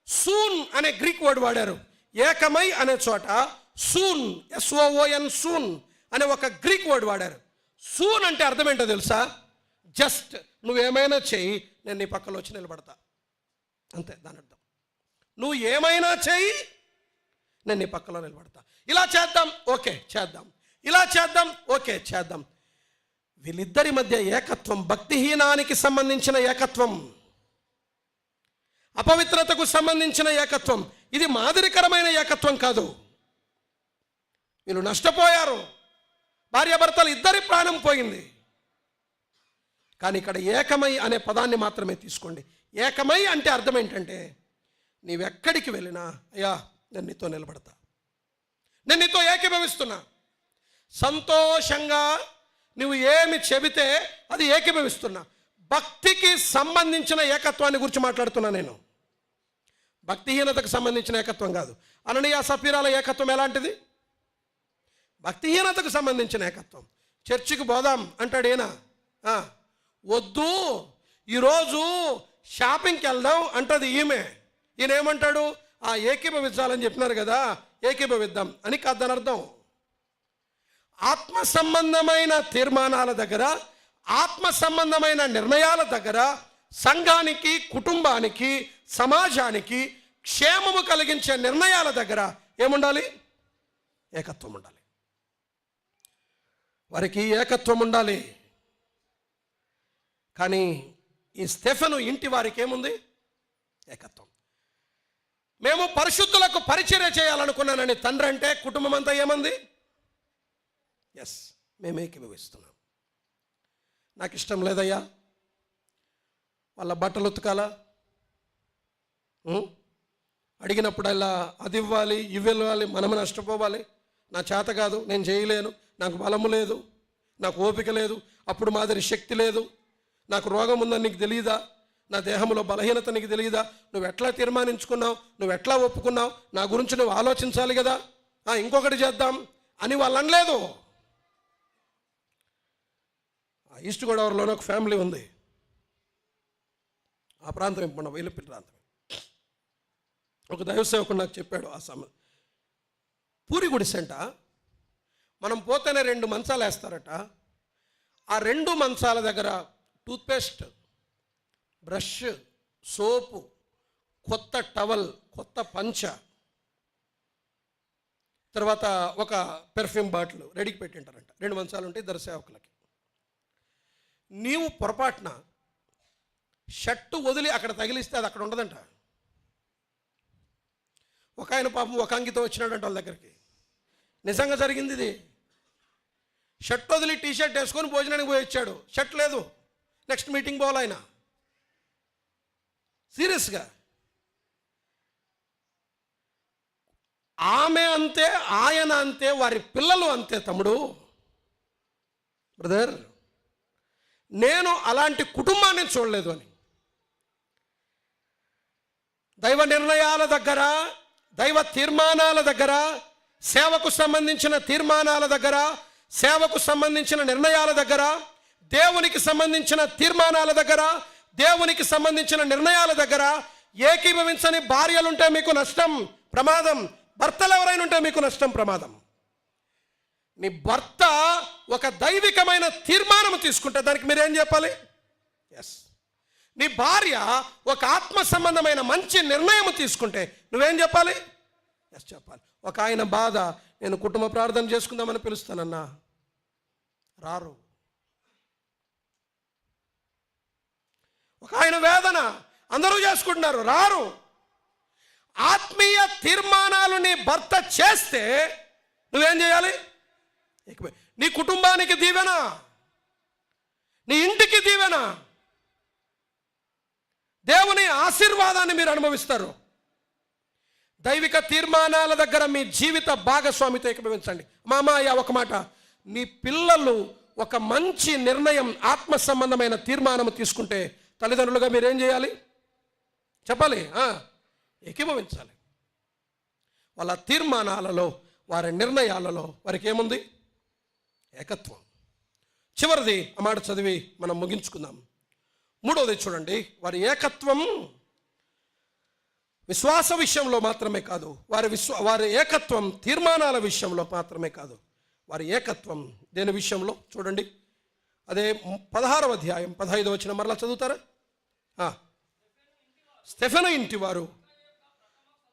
సూన్ అనే గ్రీక్ వర్డ్ వాడారు. ఏకమై అనే చోట సూన్, SOON, సూన్ అనే ఒక గ్రీక్ వర్డ్ వాడారు. సూన్ అంటే అర్థం ఏంటో తెలుసా? జస్ట్ నువ్వేమైనా చెయ్యి, నేను నీ పక్కలో వచ్చి నిలబడతా, అంతే దాని అర్థం. నువ్వు ఏమైనా చెయ్యి, నేను నీ పక్కలో నిలబడతా. ఇలా చేద్దాం, ఓకే చేద్దాం, ఇలా చేద్దాం, ఓకే చేద్దాం. వీళ్ళిద్దరి మధ్య ఏకత్వం భక్తిహీనానికి సంబంధించిన ఏకత్వం, అపవిత్రతకు సంబంధించిన ఏకత్వం. ఇది మాదిరికరమైన ఏకత్వం కాదు. వీళ్ళు నష్టపోయారు, భార్యాభర్తలు ఇద్దరి ప్రాణం పోయింది. కానీ ఇక్కడ ఏకమై అనే పదాన్ని మాత్రమే తీసుకోండి. ఏకమై అంటే అర్థం ఏంటంటే, నీవెక్కడికి వెళ్ళినా, అయ్యా నేను నీతో నిలబడతా, నేను నీతో ఏకీభవిస్తున్నా. సంతోషంగా నువ్వు ఏమి చెబితే అది ఏకీభవిస్తున్నా. భక్తికి సంబంధించిన ఏకత్వాన్ని గురించి మాట్లాడుతున్నా నేను, భక్తిహీనతకు సంబంధించిన ఏకత్వం కాదు. అననీయ సఫీరాల ఏకత్వం ఎలాంటిది? భక్తిహీనతకు సంబంధించిన ఏకత్వం. చర్చికి పోదాం అంటాడు ఈయన, వద్దు ఈరోజు షాపింగ్కి వెళ్దాం అంటది ఈమె. ఈయన ఏమంటాడు? ఏకీభవించాలని చెప్పినారు కదా, ఏకీభవిద్దాం అని కాదని అర్థం. ఆత్మ సంబంధమైన తీర్మానాల దగ్గర, ఆత్మ సంబంధమైన నిర్ణయాల దగ్గర సంఘానికి, కుటుంబానికి, సమాజానికి క్షేమము కలిగించే నిర్ణయాల దగ్గర ఏముండాలి? ఏకత్వం ఉండాలి. వారికి ఏకత్వం ఉండాలి. కానీ ఈ స్టెఫెను ఇంటి వారికి ఏముంది? ఏకత్వం. మేము పరిశుద్ధులకు పరిచర్య చేయాలనుకున్నానని తండ్రి అంటే, కుటుంబం అంతా ఏమంది? ఎస్, మేము ఏకీభవిస్తున్నాం. నాకు ఇష్టం లేదయ్యా వాళ్ళ బట్టలు ఉతకాలా, అడిగినప్పుడల్లా అది ఇవ్వాలి, ఇవి ఇవ్వాలి, మనము నష్టపోవాలి, నా చేత కాదు, నేను చేయలేను, నాకు బలము లేదు, నాకు ఓపిక లేదు, అప్పుడు మాదిరి శక్తి లేదు, నాకు రోగం ఉందని నీకు తెలియదా, నా దేహంలో బలహీనత నీకు తెలియదా, నువ్వు ఎట్లా తీర్మానించుకున్నావు, నువ్వు ఎట్లా ఒప్పుకున్నావు, నా గురించి నువ్వు ఆలోచించాలి కదా, ఇంకొకటి చేద్దాం అని వాళ్ళు అనలేదు. ఈస్ట్ గోదావరిలోనే ఒక ఫ్యామిలీ ఉంది, ఆ ప్రాంతం మన వైలపల్లి ప్రాంతం. ఒక దైవ సేవకుడు నాకు చెప్పాడు, పూరి గుడిసెంట మనం పోతేనే 2 మంచాలు వేస్తారట. ఆ 2 మంచాల దగ్గర టూత్పేస్ట్, బ్రష్, సోపు, కొత్త టవల్, కొత్త పంచ, తర్వాత ఒక పెర్ఫ్యూమ్ బాటిల్ రెడీకి పెట్టింటారంట. 2 మంచాలు ఉంటాయి ఇద్దరు సేవకులకి. నీవు పొరపాటున షర్టు వదిలి అక్కడ తగిలిస్తే అది అక్కడ ఉండదంట. ఒక ఆయన పాపం ఒక అంగితో వచ్చినాడంట వాళ్ళ దగ్గరికి. నిజంగా జరిగింది ఇది. షర్ట్ వదిలి టీషర్ట్ వేసుకొని భోజనానికి పోయి వచ్చాడు, షర్ట్ లేదు. నెక్స్ట్ మీటింగ్ పోవాలి ఆయన. సీరియస్గా. ఆమె అంతే, ఆయన అంతే, వారి పిల్లలు అంతే. తమ్ముడు, బ్రదర్, నేను అలాంటి కుటుంబాన్ని చూడలేదు అని. దైవ నిర్ణయాల దగ్గర, దైవ తీర్మానాల దగ్గర, సేవకు సంబంధించిన తీర్మానాల దగ్గర, సేవకు సంబంధించిన నిర్ణయాల దగ్గర, దేవునికి సంబంధించిన తీర్మానాల దగ్గర, దేవునికి సంబంధించిన నిర్ణయాల దగ్గర ఏకీభవించని భార్యలుంటే మీకు నష్టం, ప్రమాదం. భర్తలు ఎవరైనా ఉంటే మీకు నష్టం, ప్రమాదం. నీ భర్త ఒక దైవికమైన తీర్మానం తీసుకుంటే దానికి మీరేం చెప్పాలి? ఎస్. నీ భార్య ఒక ఆత్మ సంబంధమైన మంచి నిర్ణయం తీసుకుంటే నువ్వేం చెప్పాలి? ఎస్ చెప్పాలి. ఒక ఆయన బాధ, నేను కుటుంబ ప్రార్థన చేసుకుందామని పిలుస్తానన్నా రారు. ఒక ఆయన వేదన, అందరూ చేసుకుంటున్నారు, రారు. ఆత్మీయ తీర్మానాలు నీ భర్త చేస్తే నువ్వేం చేయాలి? నీ కుటుంబానికి దీవెన, నీ ఇంటికి దీవెన, దేవుని ఆశీర్వాదాన్ని మీరు అనుభవిస్తారు. దైవిక తీర్మానాల దగ్గర మీ జీవిత భాగస్వామితో ఏకీభవించండి. మామయ్య ఒక మాట, నీ పిల్లలు ఒక మంచి నిర్ణయం, ఆత్మ సంబంధమైన తీర్మానం తీసుకుంటే తల్లిదండ్రులుగా మీరేం చేయాలి? చెప్పాలి, ఏకీభవించాలి. వాళ్ళ తీర్మానాలలో, వారి నిర్ణయాలలో వారికి ఏముంది? ఏకత్వం. చివరిది ఆ మాట చదివి మనం ముగించుకుందాం. మూడవది చూడండి, వారి ఏకత్వం విశ్వాస విషయంలో మాత్రమే కాదు, వారి ఏకత్వం తీర్మానాల విషయంలో మాత్రమే కాదు, వారి ఏకత్వం దేని విషయంలో చూడండి. అదే 16వ అధ్యాయం 15వ వచనం మరలా చదువుతారా? స్టెఫెను ఇంటి వారు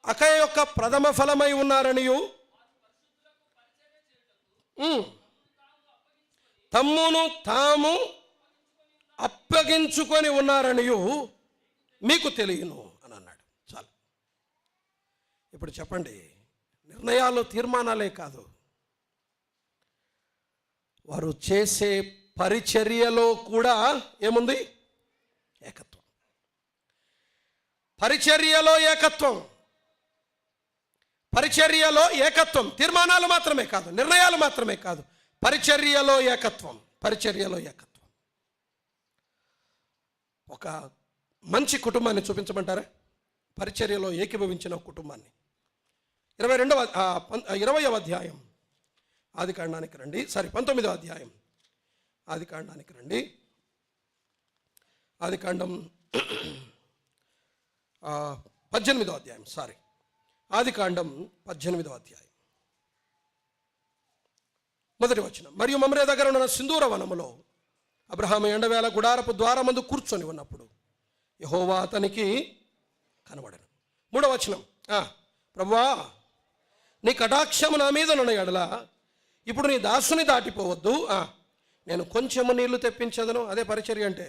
అకయ యొక్క ప్రథమ ఫలమై ఉన్నారనియు తమ్మును తాము అప్పగించుకొని ఉన్నారనియు మీకు తెలియను అని అన్నాడు. చాలు. ఇప్పుడు చెప్పండి, నిర్ణయాలు తీర్మానాలే కాదు, వారు చేసే పరిచర్యలో కూడా ఏముంది? ఏకత్వం. పరిచర్యలో ఏకత్వం, పరిచర్యలో ఏకత్వం. తీర్మానాలు మాత్రమే కాదు, నిర్ణయాలు మాత్రమే కాదు, పరిచర్యలో ఏకత్వం, పరిచర్యలో ఏకత్వం. ఒక మంచి కుటుంబాన్ని చూపించమంటారా? పరిచర్యలో ఏకీభవించిన ఒక కుటుంబాన్ని. 20వ అధ్యాయం ఆదికాండానికి రండి. 19వ అధ్యాయం ఆదికాండానికి రండి. ఆదికాండం 18వ అధ్యాయం, ఆదికాండం 18వ అధ్యాయం మొదటి వచనం. మరియు మమ్రే దగ్గర ఉన్న సింధూర వనములో అబ్రహాము ఎండవేళ గుడారపు ద్వారమందు కూర్చొని ఉన్నప్పుడు యెహోవా అతనికి కనబడెను. 3వ వచనం, ప్రభువా నీ కటాక్షము నా మీద నున్న ఎడల ఇప్పుడు నీ దాసుని దాటిపోవద్దు, నేను కొంచెము నీళ్లు తెప్పించదను. అదే పరిచర్య అంటే.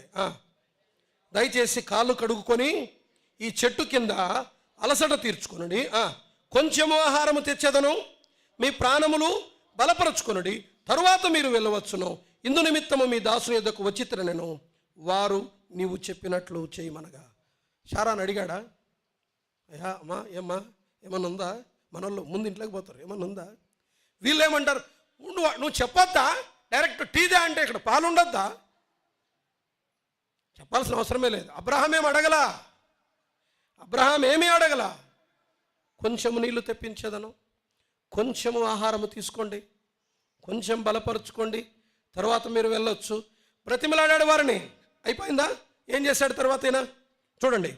దయచేసి కాళ్ళు కడుగుకొని ఈ చెట్టు కింద అలసట తీర్చుకొనుడి, కొంచెము ఆహారము తెచ్చేదను, మీ ప్రాణములు బలపరచుకొనుడి, తరువాత మీరు వెళ్ళవచ్చును. ఇందు నిమిత్తము మీ దాసుని యొద్దకు వచ్చితిరనెను. వారు నీవు చెప్పినట్లు చేయమనగా. శారాను అడిగాడా? అయ్యా అమ్మా, ఏమ్మా ఏమన్నా ఉందా? మనోళ్ళు ముందు ఇంట్లోకి పోతారు, ఏమన్నా ఉందా? వీళ్ళు ఏమంటారు, నువ్వు చెప్పొద్దా? డైరెక్ట్ టీదే అంటే ఇక్కడ పాలు ఉండొద్దా? చెప్పాల్సిన అవసరమే లేదు. అబ్రహాం ఏమీ అడగల. కొంచెము నీళ్లు తెప్పించేదను, కొంచెము ఆహారము తీసుకోండి, కొంచెం బలపరుచుకోండి, తర్వాత మీరు వెళ్ళొచ్చు. బ్రతిమలాడాడు వారిని. అయిపోయిందా? ఏం చేశాడు తర్వాత అయినా? చూడండి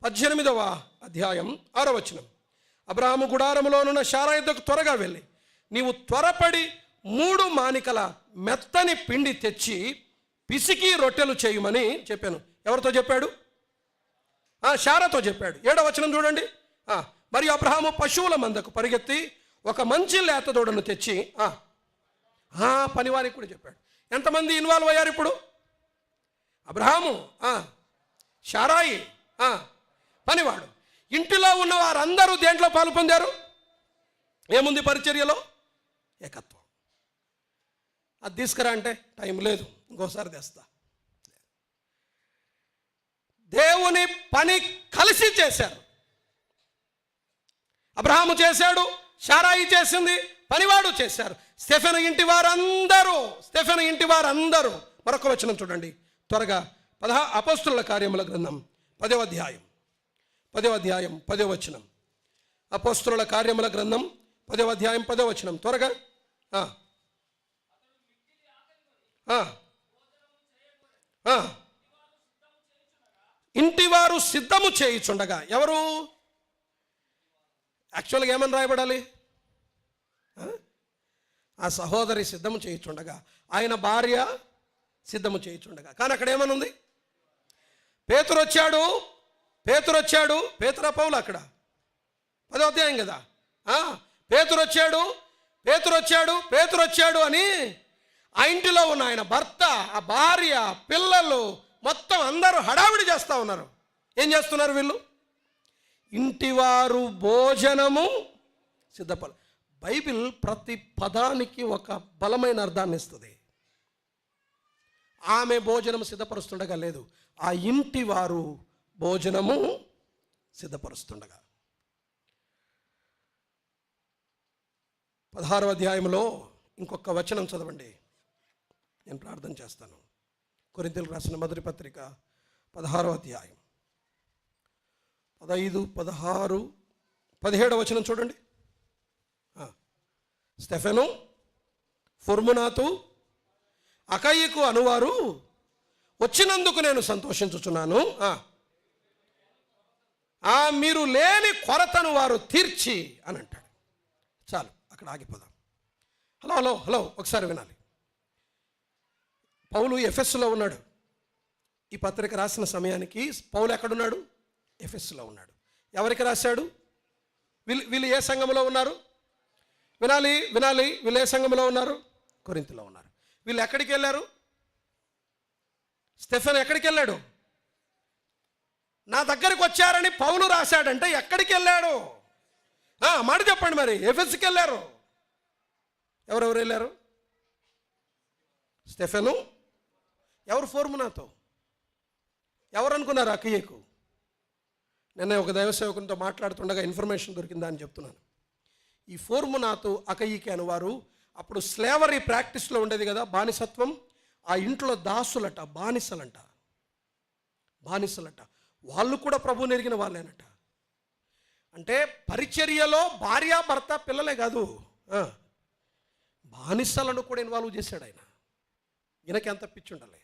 18వ అధ్యాయం 6వ వచనం. అబ్రహాము గుడారములోనున్న శారా యొద్దకు త్వరగా వెళ్ళి నీవు త్వరపడి 3 మానికల మెత్తని పిండి తెచ్చి పిసికి రొట్టెలు చేయమని చెప్పాను. ఎవరితో చెప్పాడు? శారాతో చెప్పాడు. 7వ వచనం చూడండి. మరియు అబ్రహాము పశువుల మందకు పరిగెత్తి ఒక మంచి లేత దూడను తెచ్చి పనివారికి కూడా చెప్పాడు. ఎంతమంది ఇన్వాల్వ్ అయ్యారు ఇప్పుడు? అబ్రహాము, శారాయి, పనివాడు. ఇంటిలో ఉన్న వారందరూ దేంట్లో పాలు పొందారు? ఏముంది పరిచర్యలో? ఏకత్వం. అది తీసుకురా అంటే టైం లేదు, ఇంకోసారి తెస్తా. దేవుని పని కలిసి చేశారు. అబ్రహాము చేశాడు, శారాయి చేసింది, పనివాడు చేశారు. స్టెఫెను ఇంటి వారందరూ. మరొక వచనం చూడండి త్వరగా. అపోస్తుల కార్యముల గ్రంథం 10వ అధ్యాయం 10వ వచనం. అపోస్తుల కార్యముల గ్రంథం 10వ అధ్యాయం 10వ వచనం త్వరగా. సిద్ధము చేయుచుండగా, ఎవరు యాక్చువల్గా ఏమని రాయబడాలి? ఆ సహోదరి సిద్ధము చేయుచుండగా, ఆయన భార్య సిద్ధము చేయుచుండగా. కానీ అక్కడ ఏమనుంది? పేతురు వచ్చాడు. పేతురా పౌలు అక్కడ 10వ అధ్యాయం కదా. పేతురు వచ్చాడు అని ఆ ఇంటిలో ఉన్న ఆయన భర్త, ఆ భార్య, పిల్లలు మొత్తం అందరూ హడావిడి చేస్తూ ఉన్నారు. ఏం చేస్తున్నారు వీళ్ళు? ఇంటివారు భోజనము సిద్ధపడ. బైబిల్ ప్రతి పదానికి ఒక బలమైన అర్థాన్ని ఇస్తుంది. ఆమె భోజనం సిద్ధపరుస్తుండగా లేదు, ఆ ఇంటి వారు భోజనము సిద్ధపరుస్తుండగా. 16వ అధ్యాయంలో ఇంకొక వచనం చదవండి, నేను ప్రార్థన చేస్తాను. కొరింథీయులకు రాసిన మొదటి పత్రిక 16వ అధ్యాయం 15, 16, 17వ వచనం చూడండి. స్టెఫెను, ఫొర్మునాతు, అకయికు అనువారు వచ్చినందుకు నేను సంతోషించుచున్నాను. మీరు లేని కొరతను వారు తీర్చి అని అంటాడు. చాలు, అక్కడ ఆగిపోదాం. హలో ఒకసారి వినాలి. పౌలు ఎఫెస్సులో ఉన్నాడు. ఈ పత్రిక రాసిన సమయానికి పౌలు ఎక్కడున్నాడు? ఎఫెస్సులో ఉన్నాడు. ఎవరికి రాశాడు? వీళ్ళు ఏ సంఘంలో ఉన్నారు? వినాలి. వీళ్ళు ఏ సంఘంలో ఉన్నారు? కొరింథీలో ఉన్నారు. వీళ్ళు ఎక్కడికి వెళ్ళారు? స్టెఫెన్ ఎక్కడికి వెళ్ళాడు? నా దగ్గరికి వచ్చారని పౌలు రాశాడంటే ఎక్కడికి వెళ్ళాడు? మాట చెప్పండి మరి. ఎఫెస్కి వెళ్ళారు. ఎవరెవరు వెళ్ళారు? స్టెఫెను, ఎవరు? ఫొర్మునాతో. ఎవరు అనుకున్నారు? అకయికు. నిన్న ఒక దైవ సేవకునితో మాట్లాడుతుండగా ఇన్ఫర్మేషన్ దొరికిందా అని చెప్తున్నాను. ఈ ఫొర్మునాతో అకయికి అనువారు అప్పుడు స్లేవరీ ప్రాక్టీస్లో ఉండేది కదా, బానిసత్వం. ఆ ఇంట్లో దాసులట, బానిసలంట. వాళ్ళు కూడా ప్రభువుని ఎరిగిన వాళ్ళేనట. అంటే పరిచర్యలో భార్యాభర్త పిల్లలే కాదు, బానిసలను కూడా ఇన్వాల్వ్ చేశాడు ఆయన. ఈయనకెంత పిచ్చుండాలి.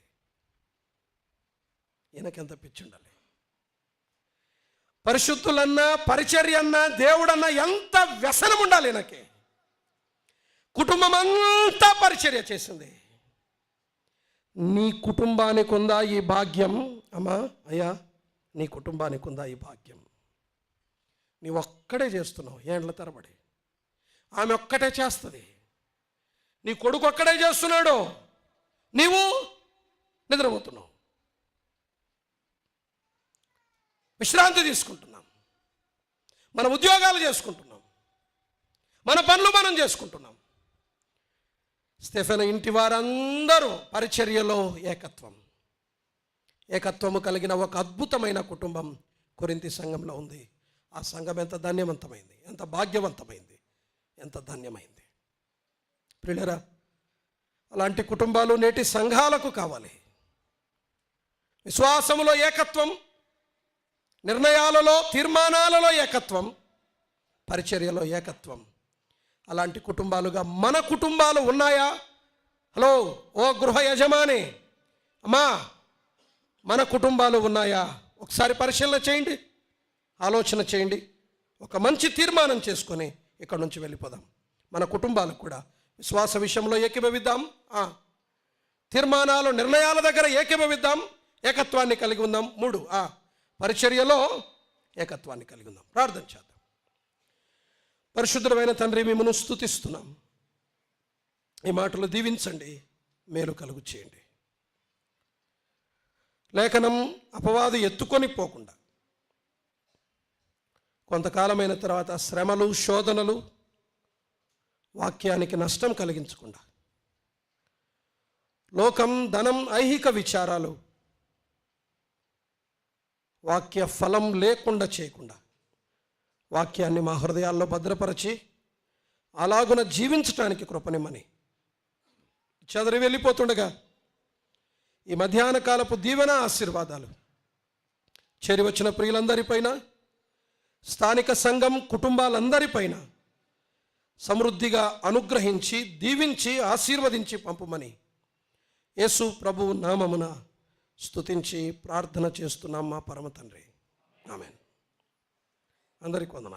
పరిశుద్ధులన్నా, పరిచర్యన్నా, దేవుడన్నా ఎంత వ్యసనం ఉండాలి ఈయనకి. కుటుంబం అంతా పరిచర్య చేసింది. నీ కుటుంబానికి ఉందా ఈ భాగ్యం? అమ్మా, అయ్యా, నీ కుటుంబానికి ఉందా ఈ భాగ్యం? నీవు ఒక్కడే చేస్తున్నావు ఏండ్ల తరబడి. ఆమె ఒక్కటే చేస్తుంది. నీ కొడుకు ఒక్కడే చేస్తున్నాడు, నీవు నిద్రపోతున్నావు. విశ్రాంతి తీసుకుంటున్నాం, మన ఉద్యోగాలు చేసుకుంటున్నాం, మన పనులు మనం చేసుకుంటున్నాం. స్టెఫెను ఇంటి వారందరూ పరిచర్యలో ఏకత్వము కలిగిన ఒక అద్భుతమైన కుటుంబం కొరింథీ సంఘంలో ఉంది. ఆ సంఘం ఎంత ధన్యవంతమైంది, ఎంత భాగ్యవంతమైంది, ఎంత ధన్యమైంది. ప్రియులారా, అలాంటి కుటుంబాలు నేటి సంఘాలకు కావాలి. విశ్వాసములో ఏకత్వం, నిర్ణయాలలో, తీర్మానాలలో ఏకత్వం, పరిచర్యలో ఏకత్వం. అలాంటి కుటుంబాలుగా మన కుటుంబాలు ఉన్నాయా? హలో ఓ గృహ యజమాని, అమ్మా, మన కుటుంబాలు ఉన్నాయా? ఒకసారి పరిశీలన చేయండి, ఆలోచన చేయండి. ఒక మంచి తీర్మానం చేసుకొని ఇక్కడ నుంచి వెళ్ళిపోదాం. మన కుటుంబాలకు కూడా విశ్వాస విషయంలో ఏకీభవిద్దాం, తీర్మానాలు, నిర్ణయాల దగ్గర ఏకీభవిద్దాం, ఏకత్వాన్ని కలిగి ఉందాం. 3 పరిచర్యలో ఏకత్వాన్ని కలిగి ఉందాం. ప్రార్థన చేద్దాం. పరిశుద్ధమైన తండ్రి, మిమ్మల్ని స్తుతిస్తున్నాం. ఈ మాటలు దీవించండి, మేలు కలుగు చేయండి. లేఖనం అపవాది ఎత్తుకొని పోకుండా, కొంతకాలమైన తర్వాత శ్రమలు, శోధనలు వాక్యానికి నష్టం కలిగించకుండా, లోకం, ధనం, ఐహిక విచారాలు వాక్య ఫలం లేకుండా చేయకుండా, వాక్యాన్ని మా హృదయాల్లో భద్రపరిచి అలాగున జీవించడానికి కృపనిమ్మని చదివి వెళ్ళిపోతుండగా ఈ మధ్యాహ్న కాలపు దీవెన ఆశీర్వాదాలు చేరి వచ్చిన ప్రియులందరిపైన, స్థానిక సంఘం కుటుంబాలందరిపైన సమృద్ధిగా అనుగ్రహించి, దీవించి, ఆశీర్వదించి పంపుమని యేసు ప్రభువు నామమున స్తుతించి ప్రార్థన చేస్తున్నాం మా పరమ తండ్రి. ఆమేన్. అందరికీ వందనాలు.